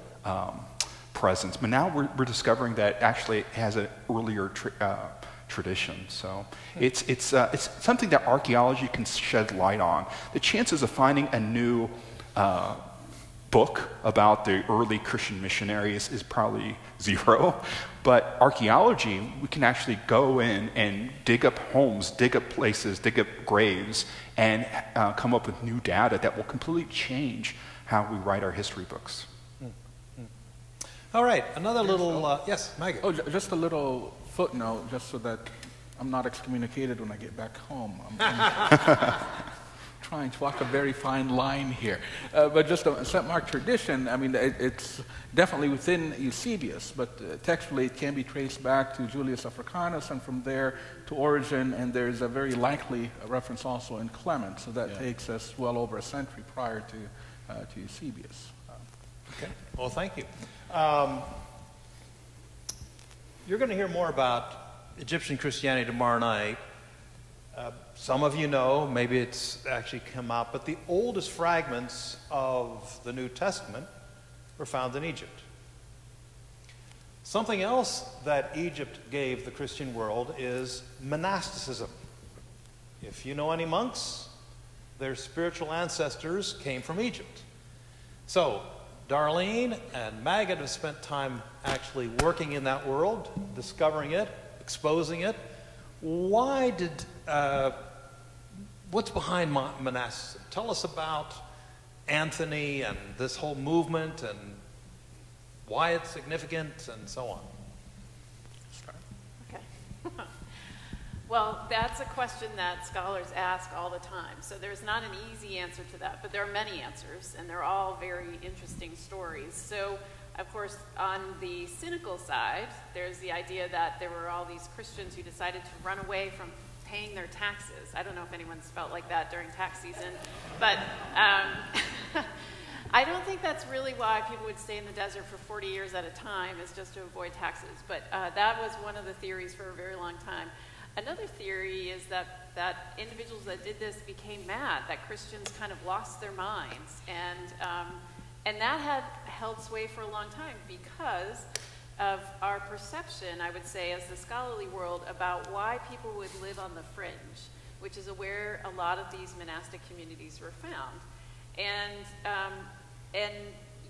presence, but now we're discovering that actually it has an earlier tradition. So it's something that archaeology can shed light on. The chances of finding a new book about the early Christian missionaries is probably 0, but archaeology, we can actually go in and dig up homes, dig up places, dig up graves, and come up with new data that will completely change how we write our history books. All right, another little, yes, Maggie. Oh, just a little footnote, just so that I'm not excommunicated when I get back home. I'm trying to walk a very fine line here. But just a St. Mark tradition, it's definitely within Eusebius, but textually it can be traced back to Julius Africanus, and from there to Origen, and there's a very likely reference also in Clement, so that takes us well over a century prior to Eusebius. Okay, well, thank you. You're going to hear more about Egyptian Christianity tomorrow night. Some of you know, maybe it's actually come out, but the oldest fragments of the New Testament were found in Egypt. Something else that Egypt gave the Christian world is monasticism. If you know any monks, their spiritual ancestors came from Egypt. So, Darlene and Maggot have spent time actually working in that world, discovering it, exposing it. What's behind monasticism? Tell us about Anthony and this whole movement and why it's significant and so on. Okay. Well, that's a question that scholars ask all the time. So there's not an easy answer to that, but there are many answers, and they're all very interesting stories. So, of course, on the cynical side, there's the idea that there were all these Christians who decided to run away from paying their taxes. I don't know if anyone's felt like that during tax season, but I don't think that's really why people would stay in the desert for 40 years at a time, is just to avoid taxes. But that was one of the theories for a very long time. Another theory is that individuals that did this became mad, that Christians kind of lost their minds. And that had held sway for a long time because of our perception, I would say, as the scholarly world, about why people would live on the fringe, which is where a lot of these monastic communities were found. And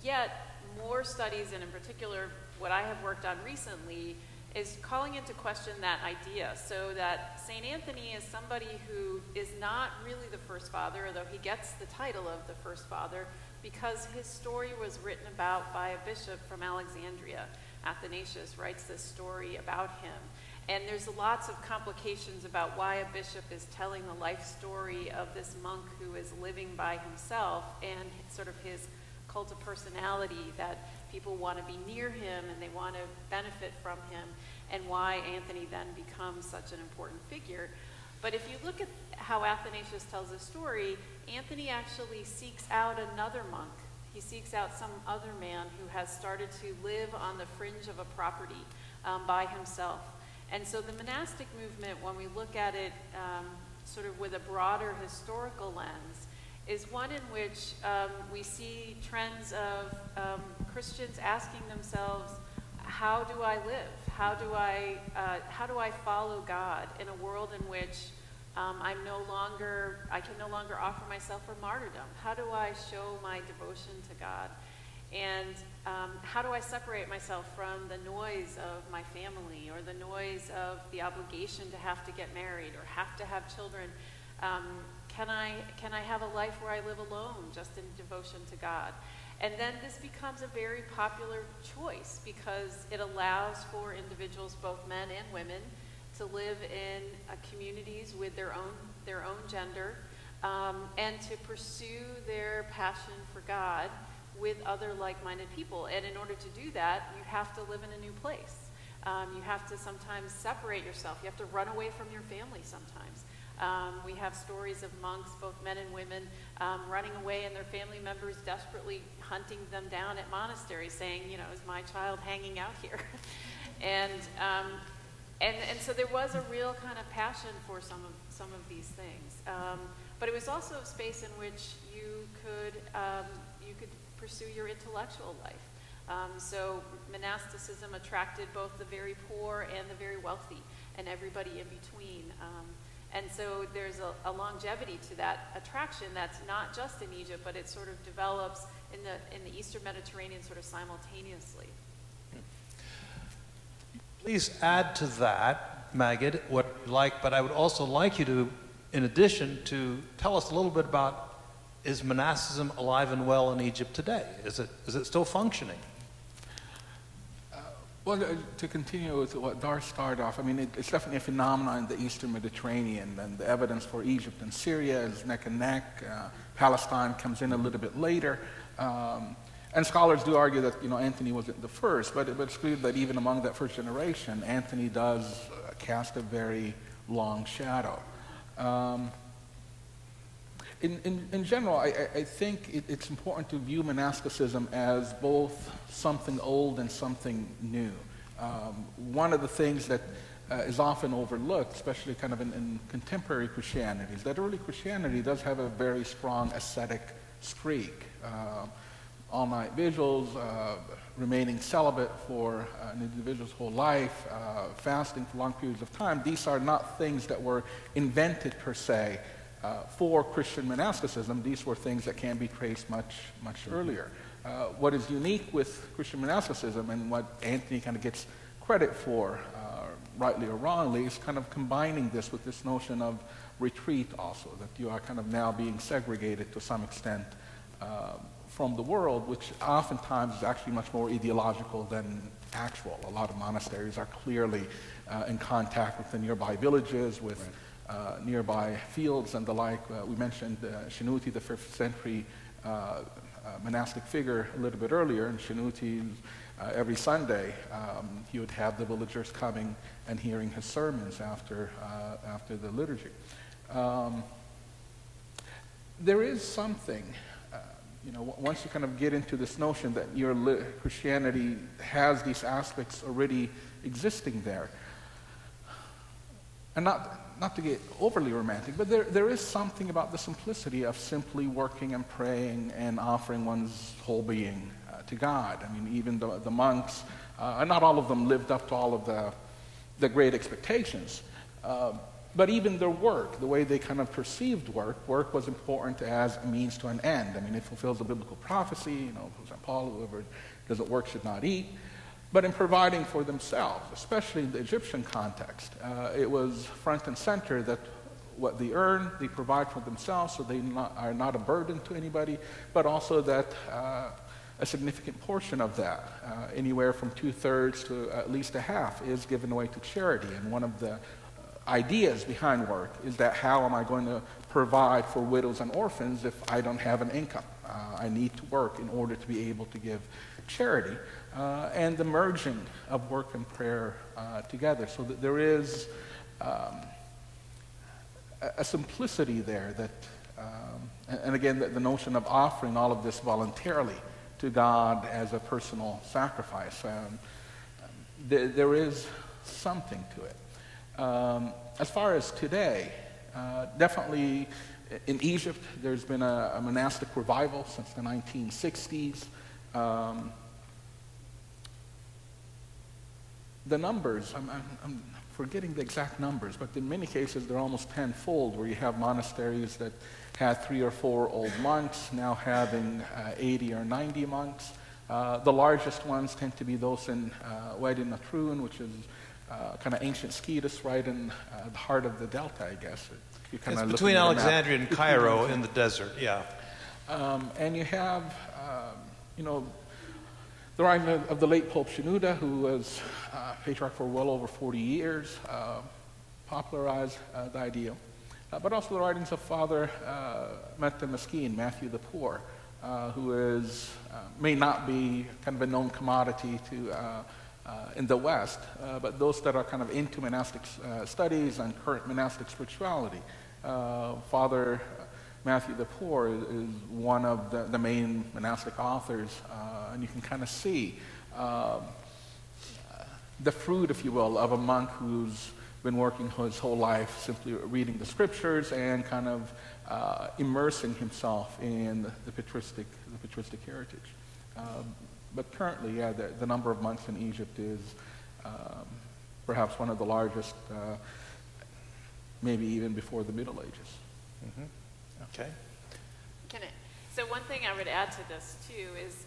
yet, more studies, and in particular, what I have worked on recently, is calling into question that idea. So that St. Anthony is somebody who is not really the first father, although he gets the title of the first father, because his story was written about by a bishop from Alexandria. Athanasius writes this story about him. And there's lots of complications about why a bishop is telling the life story of this monk who is living by himself, and sort of his cult of personality, that people want to be near him and they want to benefit from him, and why Anthony then becomes such an important figure. But if you look at how Athanasius tells the story, Anthony actually seeks out another monk. He seeks out some other man who has started to live on the fringe of a property by himself. And so the monastic movement, when we look at it sort of with a broader historical lens, is one in which we see trends of Christians asking themselves, how do I live? How do I follow God in a world in which I can no longer offer myself for martyrdom? How do I show my devotion to God? And how do I separate myself from the noise of my family, or the noise of the obligation to have to get married or have to have children? Can I have a life where I live alone, just in devotion to God? And then this becomes a very popular choice because it allows for individuals, both men and women, to live in communities with their own gender, and to pursue their passion for God with other like-minded people. And in order to do that, you have to live in a new place. You have to sometimes separate yourself. You have to run away from your family sometimes. We have stories of monks, both men and women, running away, and their family members desperately hunting them down at monasteries, saying, is my child hanging out here? And so there was a real kind of passion for some of these things. But it was also a space in which you could pursue your intellectual life. So monasticism attracted both the very poor and the very wealthy, and everybody in between. And so there's a longevity to that attraction that's not just in Egypt, but it sort of develops in the Eastern Mediterranean sort of simultaneously. Please add to that, Magid, what you like, but I would also like you to, in addition, to tell us a little bit about, is monasticism alive and well in Egypt today? Is it still functioning? Well, to continue with what Dar started off, I mean, it's definitely a phenomenon in the Eastern Mediterranean, and the evidence for Egypt and Syria is neck and neck. Palestine comes in a little bit later. And scholars do argue that, Anthony wasn't the first, but it's clear that even among that first generation, Anthony does cast a very long shadow. In general, I think it's important to view monasticism as both something old and something new. One of the things that is often overlooked, especially kind of in contemporary Christianity, is that early Christianity does have a very strong ascetic streak. All-night vigils, remaining celibate for an individual's whole life, fasting for long periods of time. These are not things that were invented per se for Christian monasticism. These were things that can be traced much earlier. What is unique with Christian monasticism, and what Anthony kind of gets credit for, rightly or wrongly, is kind of combining this with this notion of retreat also, that you are kind of now being segregated to some extent from the world, which oftentimes is actually much more ideological than actual. A lot of monasteries are clearly in contact with the nearby villages, with nearby fields and the like. We mentioned Shinuti, the 5th century monastic figure, a little bit earlier. And Shinuti, every Sunday, he would have the villagers coming and hearing his sermons after the liturgy. There is something once you kind of get into this notion that your Christianity has these aspects already existing there, and not to get overly romantic, but there is something about the simplicity of simply working and praying and offering one's whole being to God. I mean, even the monks, not all of them lived up to all of the great expectations, but even their work, the way they kind of perceived work was important as a means to an end. I mean, it fulfills the biblical prophecy, St. Paul, whoever doesn't work should not eat. But in providing for themselves, especially in the Egyptian context, it was front and center that what they earn, they provide for themselves, so they are not a burden to anybody, but also that a significant portion of that, anywhere from 2/3 to at least a half, is given away to charity. And one of the ideas behind work is that how am I going to provide for widows and orphans if I don't have an income? I need to work in order to be able to give charity. And the merging of work and prayer together, so that there is a simplicity there that, and again, the notion of offering all of this voluntarily to God as a personal sacrifice. There is something to it. As far as today, definitely in Egypt, there's been a monastic revival since the 1960s. The numbers, I'm forgetting the exact numbers, but in many cases they're almost tenfold, where you have monasteries that had 3 or 4 old monks now having 80 or 90 monks. The largest ones tend to be those in Wadi Natrun, which is kind of ancient Sketis, right in the heart of the delta, I guess. It's between Alexandria and Cairo in the desert, yeah. And you have, the writing of the late Pope Shenouda, who was patriarch for well over 40 years, popularized the ideal. But also the writings of Father Metta Meskin, Matthew the Poor, who is may not be kind of a known commodity to in the West, but those that are kind of into monastic studies and current monastic spirituality. Father Matthew the Poor is one of the main monastic authors, and you can kind of see the fruit, if you will, of a monk who's been working his whole life simply reading the scriptures and kind of immersing himself in the patristic heritage. But currently, yeah, the number of monks in Egypt is perhaps one of the largest, maybe even before the Middle Ages. Mm-hmm. Okay. So one thing I would add to this, too, is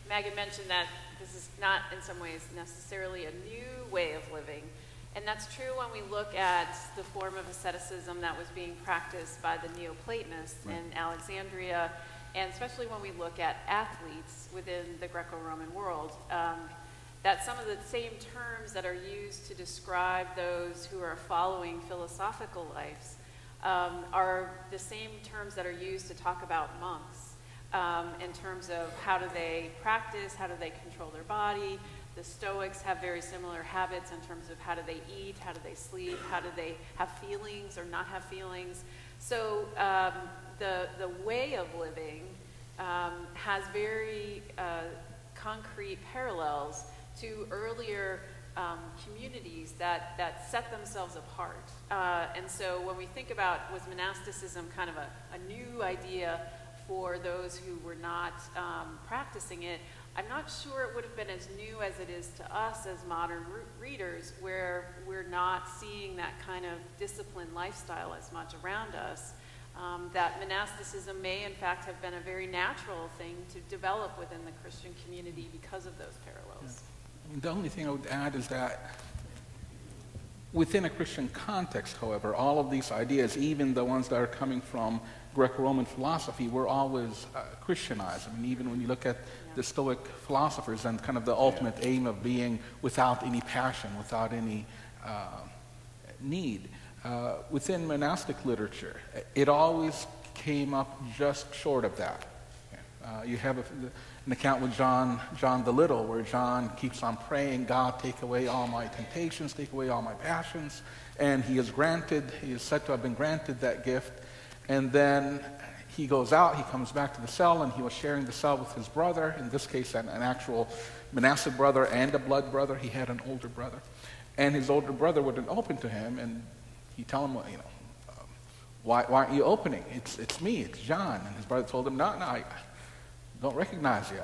Megan mentioned that this is not, in some ways, necessarily a new way of living. And that's true when we look at the form of asceticism that was being practiced by the Neoplatonists in Alexandria, and especially when we look at athletes within the Greco-Roman world, that some of the same terms that are used to describe those who are following philosophical lives are the same terms that are used to talk about monks in terms of how do they practice, how do they control their body. The Stoics have very similar habits in terms of how do they eat, how do they sleep, how do they have feelings or not have feelings. So the way of living has very concrete parallels to earlier communities that set themselves apart. And so when we think about, was monasticism kind of a new idea for those who were not practicing it, I'm not sure it would have been as new as it is to us as modern readers, where we're not seeing that kind of disciplined lifestyle as much around us. That monasticism may in fact have been a very natural thing to develop within the Christian community because of those parallels. Yeah. The only thing I would add is that within a Christian context, however, all of these ideas, even the ones that are coming from Greco-Roman philosophy, were always Christianized. I mean, even when you look at the Stoic philosophers and kind of the ultimate aim of being without any passion, without any need. Within monastic literature, it always came up just short of that. You have an account with John the Little, where John keeps on praying, God, take away all my temptations, take away all my passions, and he is said to have been granted that gift, and then he goes out, he comes back to the cell, and he was sharing the cell with his brother, in this case an actual monastic brother and a blood brother. He had an older brother. And his older brother wouldn't open to him, and he'd tell him, why aren't you opening? It's me, it's John. And his brother told him, no, I don't recognize you.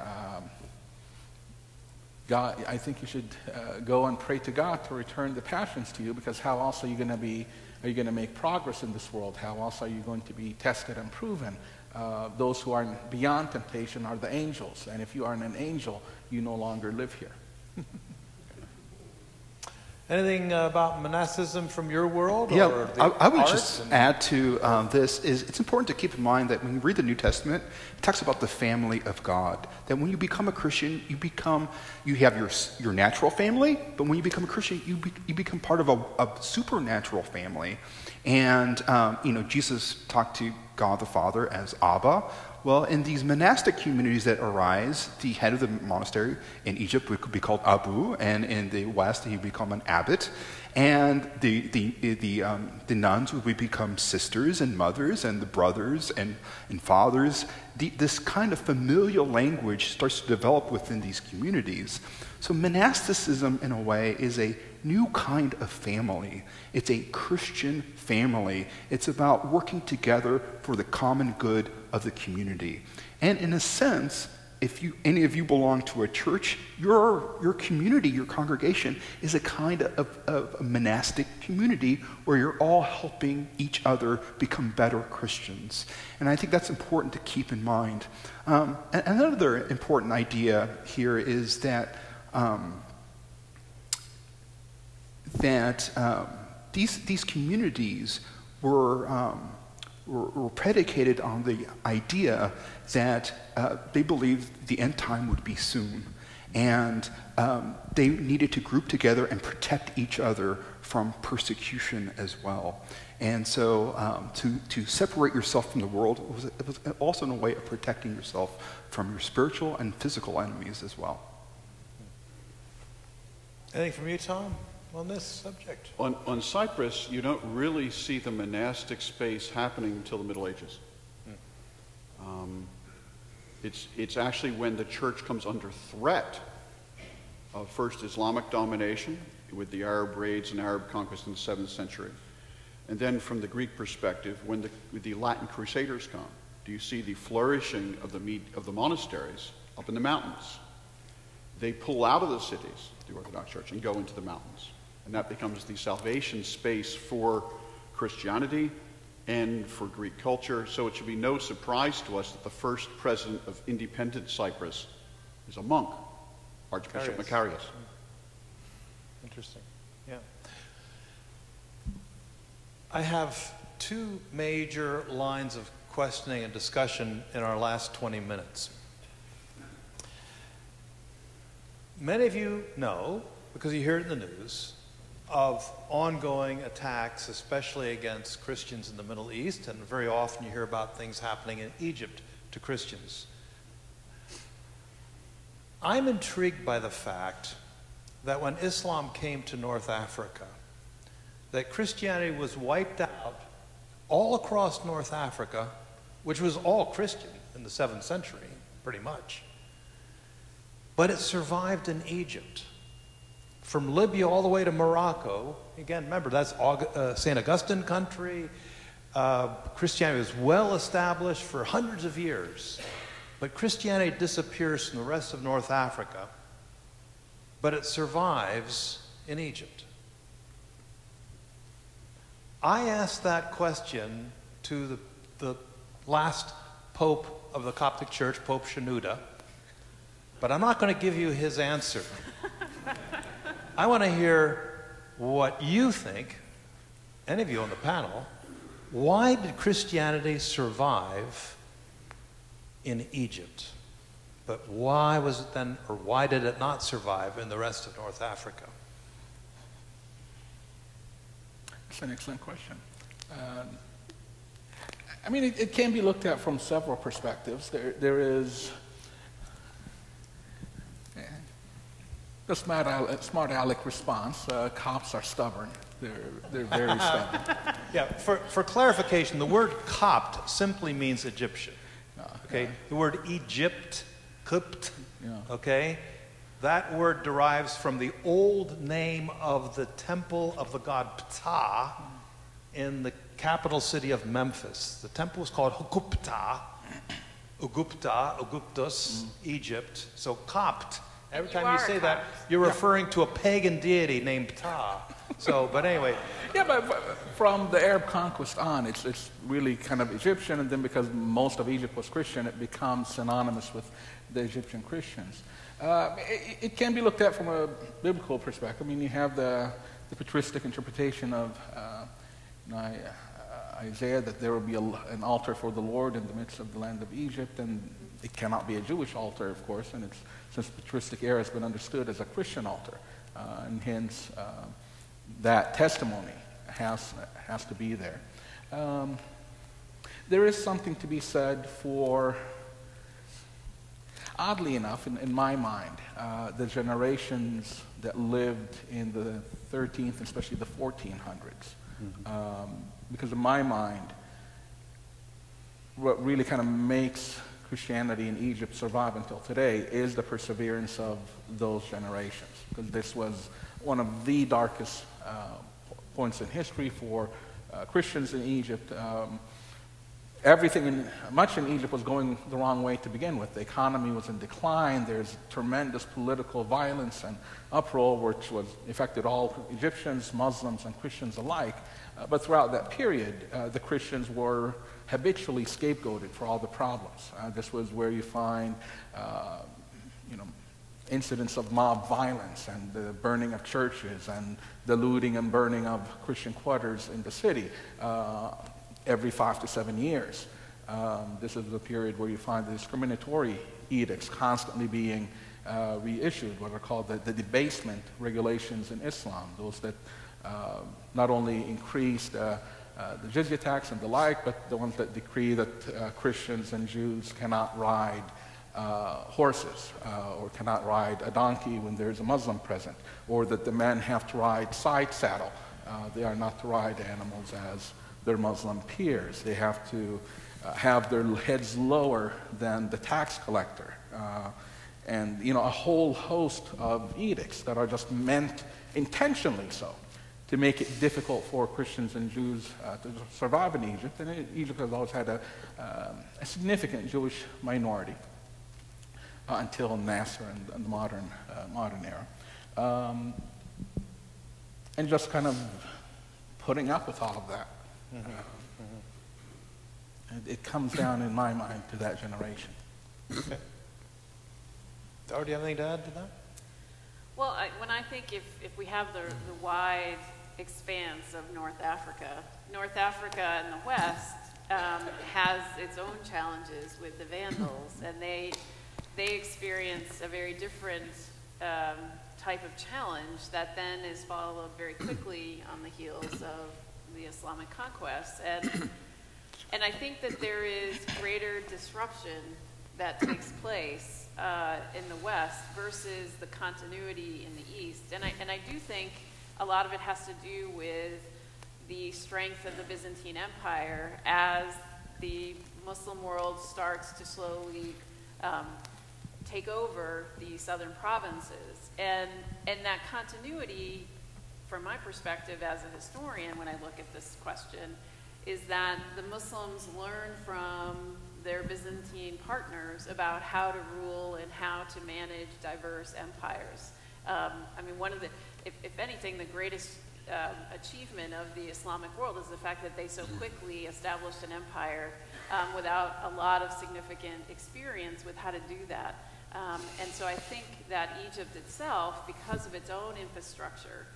God, I think you should go and pray to God to return the passions to you, because how else are you going to make progress in this world? How else are you going to be tested and proven? Those who are beyond temptation are the angels, and if you aren't an angel, you no longer live here. Anything about monasticism from your world? Yeah, or I would just add to this is it's important to keep in mind that when you read the New Testament, it talks about the family of God. That when you become a Christian, you have your natural family, but when you become a Christian, you become part of a supernatural family. And Jesus talked to God the Father as Abba. Well, in these monastic communities that arise, the head of the monastery in Egypt would be called Abu, and in the West he would become an abbot, and the nuns would become sisters and mothers, and the brothers and fathers. This kind of familial language starts to develop within these communities. So monasticism, in a way, is a new kind of family. It's a Christian family. It's about working together for the common good of the community. And in a sense, if any of you belong to a church, your community, your congregation, is a kind of a monastic community where you're all helping each other become better Christians. And I think that's important to keep in mind. And another important idea here is that these communities were predicated on the idea that they believed the end time would be soon, and they needed to group together and protect each other from persecution as well. And so to separate yourself from the world was also in a way of protecting yourself from your spiritual and physical enemies as well. Anything from you, Tom, on this subject? On Cyprus, you don't really see the monastic space happening until the Middle Ages. It's actually when the church comes under threat of first Islamic domination with the Arab raids and Arab conquest in the 7th century. And then from the Greek perspective, when the Latin Crusaders come, do you see the flourishing of the monasteries up in the mountains? They pull out of the cities, the Orthodox Church, and go into the mountains. And that becomes the salvation space for Christianity and for Greek culture. So it should be no surprise to us that the first president of independent Cyprus is a monk, Archbishop Macarius. Interesting. Yeah. I have two major lines of questioning and discussion in our last 20 minutes. Many of you know, because you hear it in the news, of ongoing attacks, especially against Christians in the Middle East, and very often you hear about things happening in Egypt to Christians. I'm intrigued by the fact that when Islam came to North Africa, that Christianity was wiped out all across North Africa, which was all Christian in the 7th century, pretty much. But it survived in Egypt. From Libya all the way to Morocco, again, remember, that's St. Augustine country. Christianity was well established for hundreds of years. But Christianity disappears from the rest of North Africa, but it survives in Egypt. I asked that question to the last Pope of the Coptic Church, Pope Shenouda, but I'm not going to give you his answer. I want to hear what you think, any of you on the panel. Why did Christianity survive in Egypt? But why was it then, or why did it not survive in the rest of North Africa? That's an excellent question. I mean, it can be looked at from several perspectives. The smart aleck response, Copts are stubborn. They're very stubborn. Yeah, for clarification, the word Copt simply means Egyptian. Okay, the word Egypt, Kupt, okay, that word derives from the old name of the temple of the god Ptah in the capital city of Memphis. The temple was called Hukupta, Auguptus, Egypt. So Copt. Every time you say that, you're referring to a pagan deity named Ptah. So, but anyway. Yeah, but from the Arab conquest on, it's really kind of Egyptian, and then because most of Egypt was Christian, it becomes synonymous with the Egyptian Christians. It can be looked at from a biblical perspective. I mean, you have the patristic interpretation of Isaiah that there will be an altar for the Lord in the midst of the land of Egypt, and it cannot be a Jewish altar, of course, and it's since the patristic era has been understood as a Christian altar, and hence that testimony has to be there. There is something to be said for, oddly enough, in my mind, the generations that lived in the 13th, especially the 1400s. Because in my mind, what really kind of makes Christianity in Egypt survive until today is the perseverance of those generations. Because this was one of the darkest points in history for Christians in Egypt. Much in Egypt was going the wrong way to begin with. The economy was in decline. There's tremendous political violence and uproar, which affected all Egyptians, Muslims, and Christians alike. But throughout that period, the Christians were habitually scapegoated for all the problems. This was where you find, incidents of mob violence and the burning of churches and the looting and burning of Christian quarters in the city every 5 to 7 years. This is the period where you find the discriminatory edicts constantly being reissued, what are called the debasement regulations in Islam, those that not only increased the jizya tax and the like, but the ones that decree that Christians and Jews cannot ride horses or cannot ride a donkey when there's a Muslim present, or that the men have to ride side saddle. They are not to ride animals as their Muslim peers. They have to have their heads lower than the tax collector. And a whole host of edicts that are just meant intentionally so to make it difficult for Christians and Jews to survive in Egypt. And Egypt has always had a significant Jewish minority until Nasser and the modern era. And just kind of putting up with all of that. It comes down, in my mind, to that generation. Okay. Dara, do you have anything to add to that? Well, when I think if we have the wide expanse of North Africa in the West has its own challenges with the Vandals, and they experience a very different type of challenge that then is followed very quickly on the heels of the Islamic conquest. And I think that there is greater disruption that takes place in the West versus the continuity in the East. And I do think a lot of it has to do with the strength of the Byzantine Empire as the Muslim world starts to slowly take over the southern provinces. And that continuity, from my perspective as a historian, when I look at this question, is that the Muslims learn from their Byzantine partners about how to rule and how to manage diverse empires. If anything, the greatest achievement of the Islamic world is the fact that they so quickly established an empire without a lot of significant experience with how to do that. And so I think that Egypt itself, because of its own infrastructure,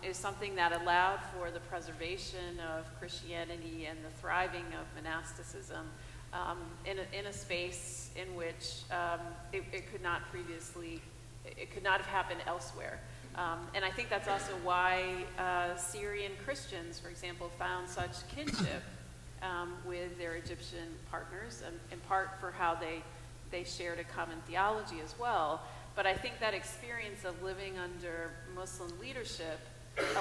is something that allowed for the preservation of Christianity and the thriving of monasticism in a space in which it could not have happened elsewhere. And I think that's also why Syrian Christians, for example, found such kinship with their Egyptian partners, in part for how they shared a common theology as well. But I think that experience of living under Muslim leadership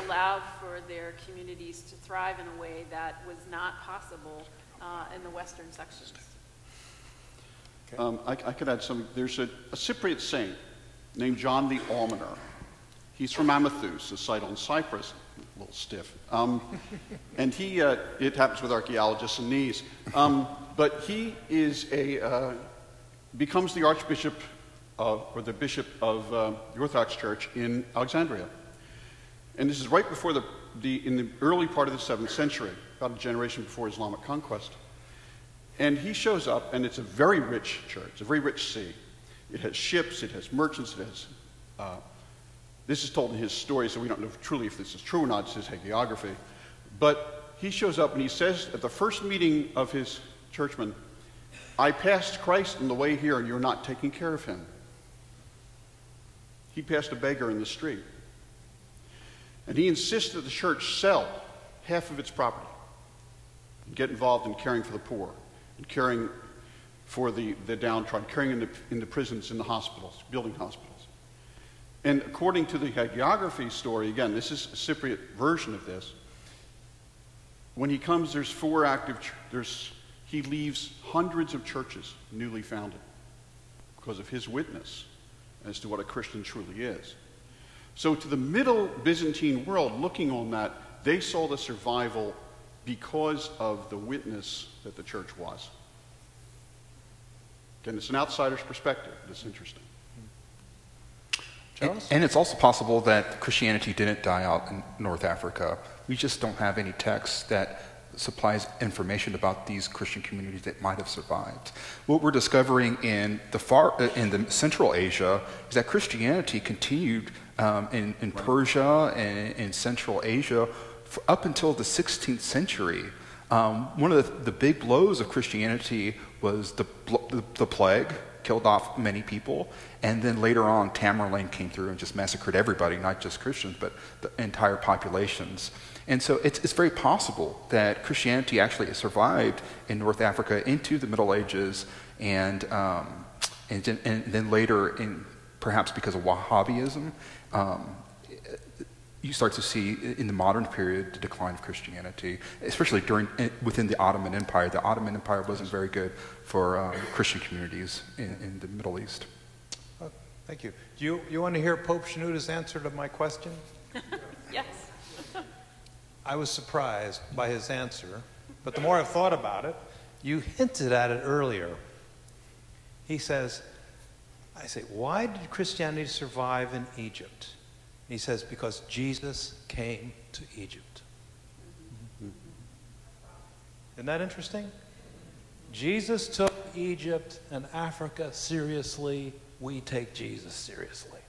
allowed for their communities to thrive in a way that was not possible in the Western sections. I could add something. There's a Cypriot saint named John the Almoner. He's from Amathus, a site on Cyprus, a little stiff. And he, it happens with archaeologists and these, but he is becomes the archbishop or the bishop of the Orthodox Church in Alexandria. And this is right before in the early part of the 7th century, about a generation before Islamic conquest. And he shows up, and it's a very rich church, it's a very rich sea. It has ships, it has merchants, it has... this is told in his story, so we don't know truly if this is true or not, it's his hagiography. But he shows up and he says at the first meeting of his churchmen, I passed Christ on the way here and you're not taking care of him. He passed a beggar in the street. And he insists that the church sell half of its property and get involved in caring for the poor and caring for the downtrodden, caring in the prisons, in the hospitals, building hospitals. And according to the hagiography story, again, this is a Cypriot version of this, when he comes, there's 4 active, he leaves hundreds of churches newly founded because of his witness as to what a Christian truly is. So to the Middle Byzantine world, looking on that, they saw the survival because of the witness that the church was. Again, it's an outsider's perspective. It's interesting. And it's also possible that Christianity didn't die out in North Africa. We just don't have any text that supplies information about these Christian communities that might have survived. What we're discovering in the Central Asia is that Christianity continued in Persia and in Central Asia up until the 16th century. One of the big blows of Christianity was the plague, killed off many people, and then later on Tamerlane came through and just massacred everybody, not just Christians, but the entire populations. And so it's very possible that Christianity actually survived in North Africa into the Middle Ages, and then later, perhaps because of Wahhabism, you start to see in the modern period the decline of Christianity, especially within the Ottoman Empire. The Ottoman Empire wasn't very good for Christian communities in the Middle East. Oh, thank you. Do you want to hear Pope Shenouda's answer to my question? Yes. I was surprised by his answer, but the more I've thought about it, you hinted at it earlier. He says, I say, why did Christianity survive in Egypt? He says, because Jesus came to Egypt. Isn't that interesting? Jesus took Egypt and Africa seriously. We take Jesus seriously.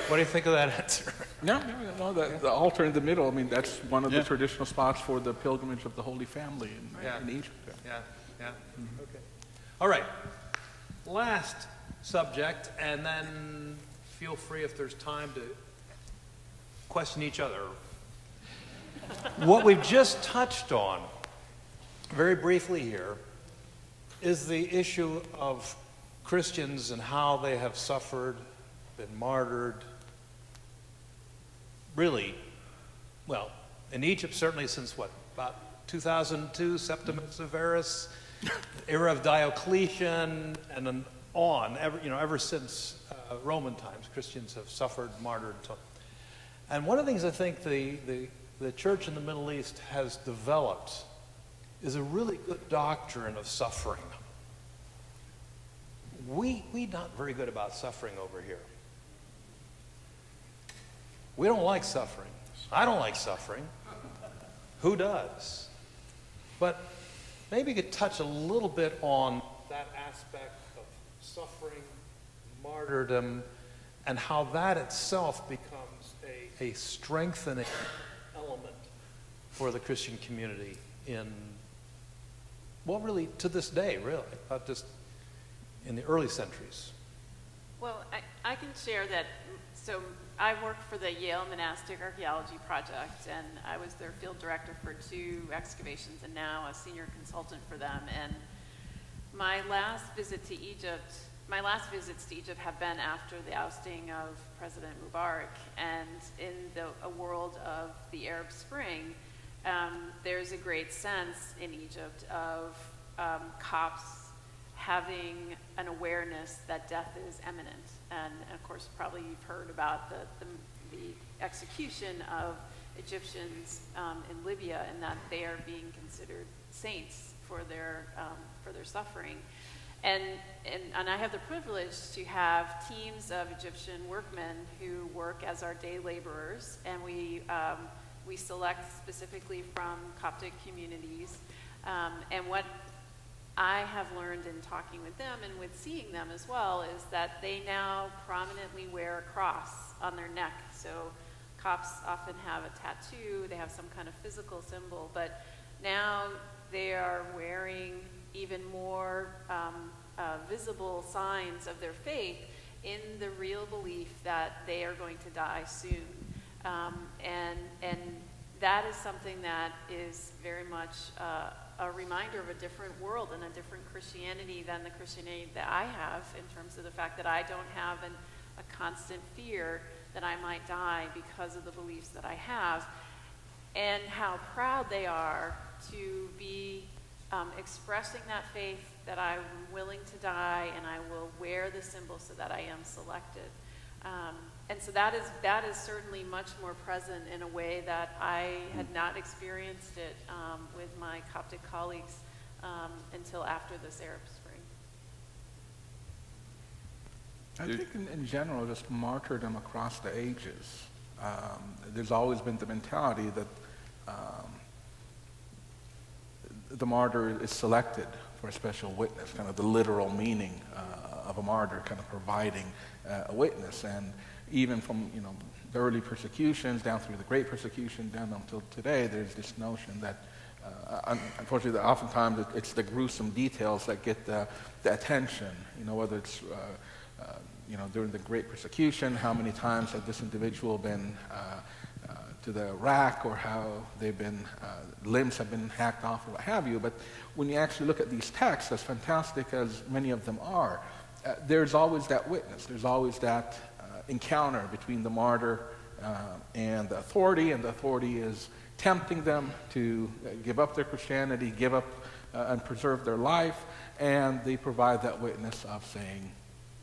What do you think of that answer? No, the altar in the middle, I mean, that's one of the traditional spots for the pilgrimage of the Holy Family in Egypt. Yeah. Mm-hmm. Okay. All right. Last subject, and then feel free if there's time to question each other. What we've just touched on, very briefly here, is the issue of Christians and how they have suffered, been martyred, really, well, in Egypt certainly since what, about 2002, Septimus Severus, era of Diocletian, and then on, ever since Roman times, Christians have suffered, martyred. And one of the things I think the church in the Middle East has developed is a really good doctrine of suffering. We're not very good about suffering over here. We don't like suffering. I don't like suffering. Who does? But maybe you could touch a little bit on that aspect of suffering, martyrdom, and how that itself becomes a strengthening element for the Christian community really to this day, really, not just in the early centuries. Well, I can share that. So I worked for the Yale Monastic Archaeology Project, and I was their field director for 2 excavations and now a senior consultant for them. And my last visit to Egypt my last visits to Egypt have been after the ousting of President Mubarak, and in a world of the Arab Spring, there's a great sense in Egypt of Copts having an awareness that death is imminent. And of course, probably you've heard about the execution of Egyptians in Libya, and that they are being considered saints for their suffering. And I have the privilege to have teams of Egyptian workmen who work as our day laborers, and we select specifically from Coptic communities. And what I have learned in talking with them and with seeing them as well is that they now prominently wear a cross on their neck. So Copts often have a tattoo, they have some kind of physical symbol, but now they are wearing even more visible signs of their faith in the real belief that they are going to die soon. And that is something that is very much a reminder of a different world and a different Christianity than the Christianity that I have, in terms of the fact that I don't have a constant fear that I might die because of the beliefs that I have, and how proud they are to be expressing that faith, that I'm willing to die and I will wear the symbol so that I am selected. And so that is certainly much more present in a way that I had not experienced it with my Coptic colleagues until after this Arab Spring. I think in general, just martyrdom across the ages, there's always been the mentality that the martyr is selected for a special witness, kind of the literal meaning of a martyr, kind of providing a witness. And even from the early persecutions down through the Great Persecution down until today, there's this notion that unfortunately oftentimes it's the gruesome details that get the attention. Whether it's during the Great Persecution, how many times have this individual been to the rack, or how they've been limbs have been hacked off, or what have you. But when you actually look at these texts, as fantastic as many of them are, there's always that witness. There's always that encounter between the martyr and the authority is tempting them to give up their Christianity, give up and preserve their life, and they provide that witness of saying,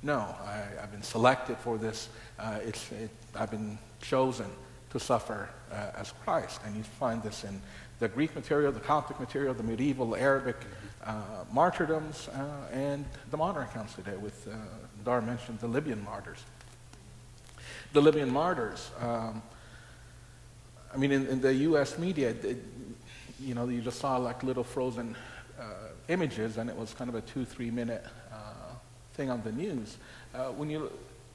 no, I've been selected for this. I've been chosen to suffer as Christ. And you find this in the Greek material, the Coptic material, the medieval Arabic martyrdoms, and the modern accounts today with, Dar mentioned the Libyan martyrs. The Libyan martyrs, in the U.S. media, you just saw like little frozen images, and it was kind of a 2-3 minute thing on the news.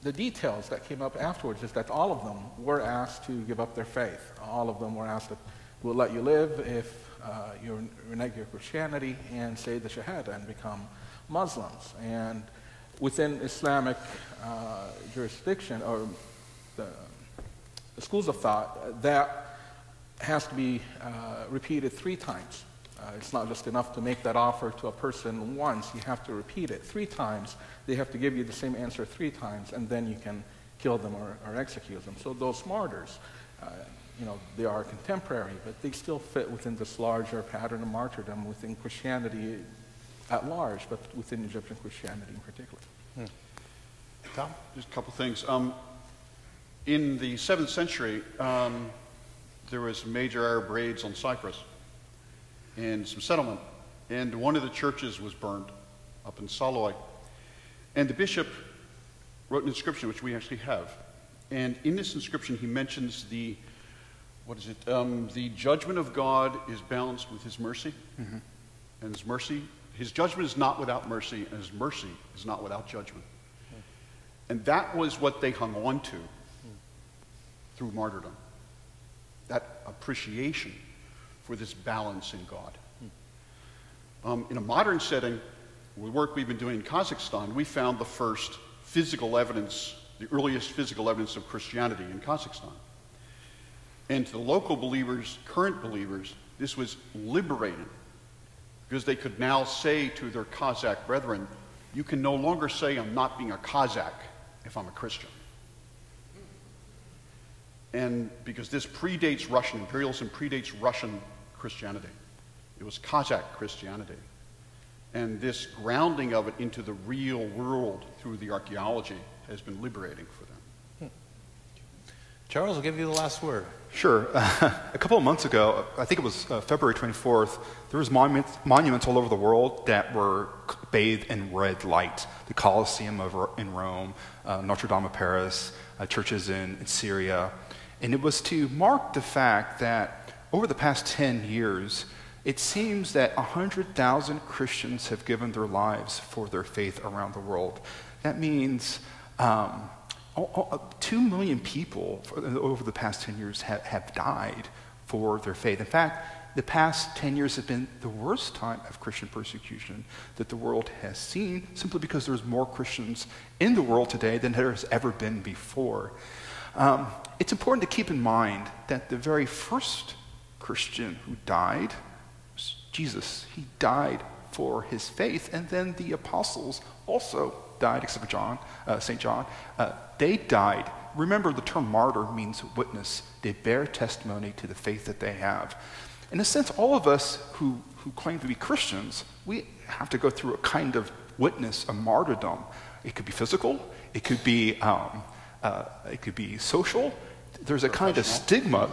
The details that came up afterwards is that all of them were asked to give up their faith. All of them were asked that we'll let you live if you renege your Christianity and say the Shahada and become Muslims. And within Islamic jurisdiction, or the schools of thought, that has to be repeated 3 times. It's not just enough to make that offer to a person once. You have to repeat it 3 times. They have to give you the same answer 3 times, and then you can kill them or execute them. So those martyrs, they are contemporary, but they still fit within this larger pattern of martyrdom within Christianity at large, but within Egyptian Christianity in particular. Tom? Just a couple things. In the 7th century, there was major Arab raids on Cyprus and some settlement, and one of the churches was burned up in Saloi. And the bishop wrote an inscription, which we actually have. And in this inscription, he mentions the judgment of God is balanced with his mercy. Mm-hmm. And his judgment is not without mercy, and his mercy is not without judgment. Mm-hmm. And that was what they hung on to through martyrdom. That appreciation for this balance in God. In a modern setting, with work we've been doing in Kazakhstan, we found the first physical evidence, the earliest physical evidence of Christianity in Kazakhstan. And to the local believers, current believers, this was liberating, because they could now say to their Kazakh brethren, You can no longer say I'm not being a Cossack if I'm a Christian. And because this predates Russian imperialism, predates Russian Christianity. It was Cossack Christianity. And this grounding of it into the real world through the archaeology has been liberating for them. Charles, I'll give you the last word. Sure. A couple of months ago, I think it was February 24th, there was monuments all over the world that were bathed in red light. The Colosseum in Rome, Notre Dame of Paris, churches in Syria. And it was to mark the fact that over the past 10 years, it seems that 100,000 Christians have given their lives for their faith around the world. That means 2 million people over the past 10 years have died for their faith. In fact, the past 10 years have been the worst time of Christian persecution that the world has seen, simply because there's more Christians in the world today than there has ever been before. It's important to keep in mind that the very first Christian who died was Jesus. He died for his faith, and then the apostles also died, except for St. John. They died. Remember, the term martyr means witness. They bear testimony to the faith that they have. In a sense, all of us who claim to be Christians, we have to go through a kind of witness, a martyrdom. It could be physical. It could be social. There's a kind of stigma,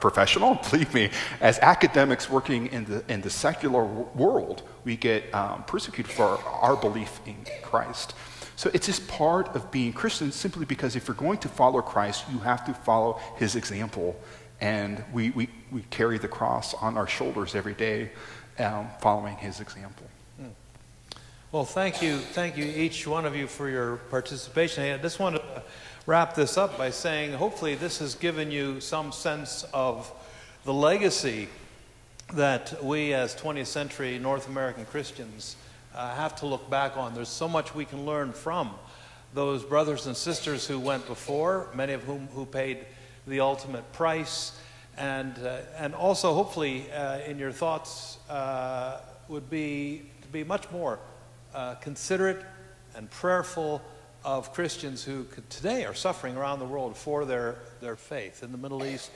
professional, believe me. As academics working in the secular world, we get persecuted for our belief in Christ. So it's just part of being Christian, simply because if you're going to follow Christ, you have to follow his example. And we carry the cross on our shoulders every day, following his example. Well, thank you, each one of you, for your participation. I just want to wrap this up by saying, hopefully this has given you some sense of the legacy that we as 20th century North American Christians have to look back on. There's so much we can learn from those brothers and sisters who went before, many of whom who paid the ultimate price, and also hopefully in your thoughts would be to be much more considerate and prayerful of Christians who today are suffering around the world for their faith in the Middle East,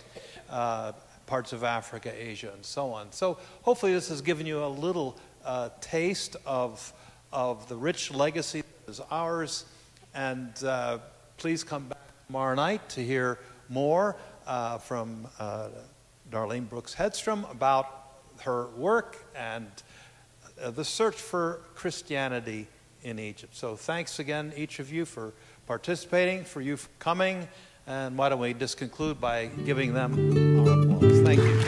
parts of Africa, Asia, and so on. So hopefully this has given you a little taste of the rich legacy that is ours. And please come back tomorrow night to hear more from Darlene Brooks Hedstrom about her work and the search for Christianity in Egypt. So thanks again, each of you, for participating, for you for coming. And why don't we just conclude by giving them our applause. Thank you.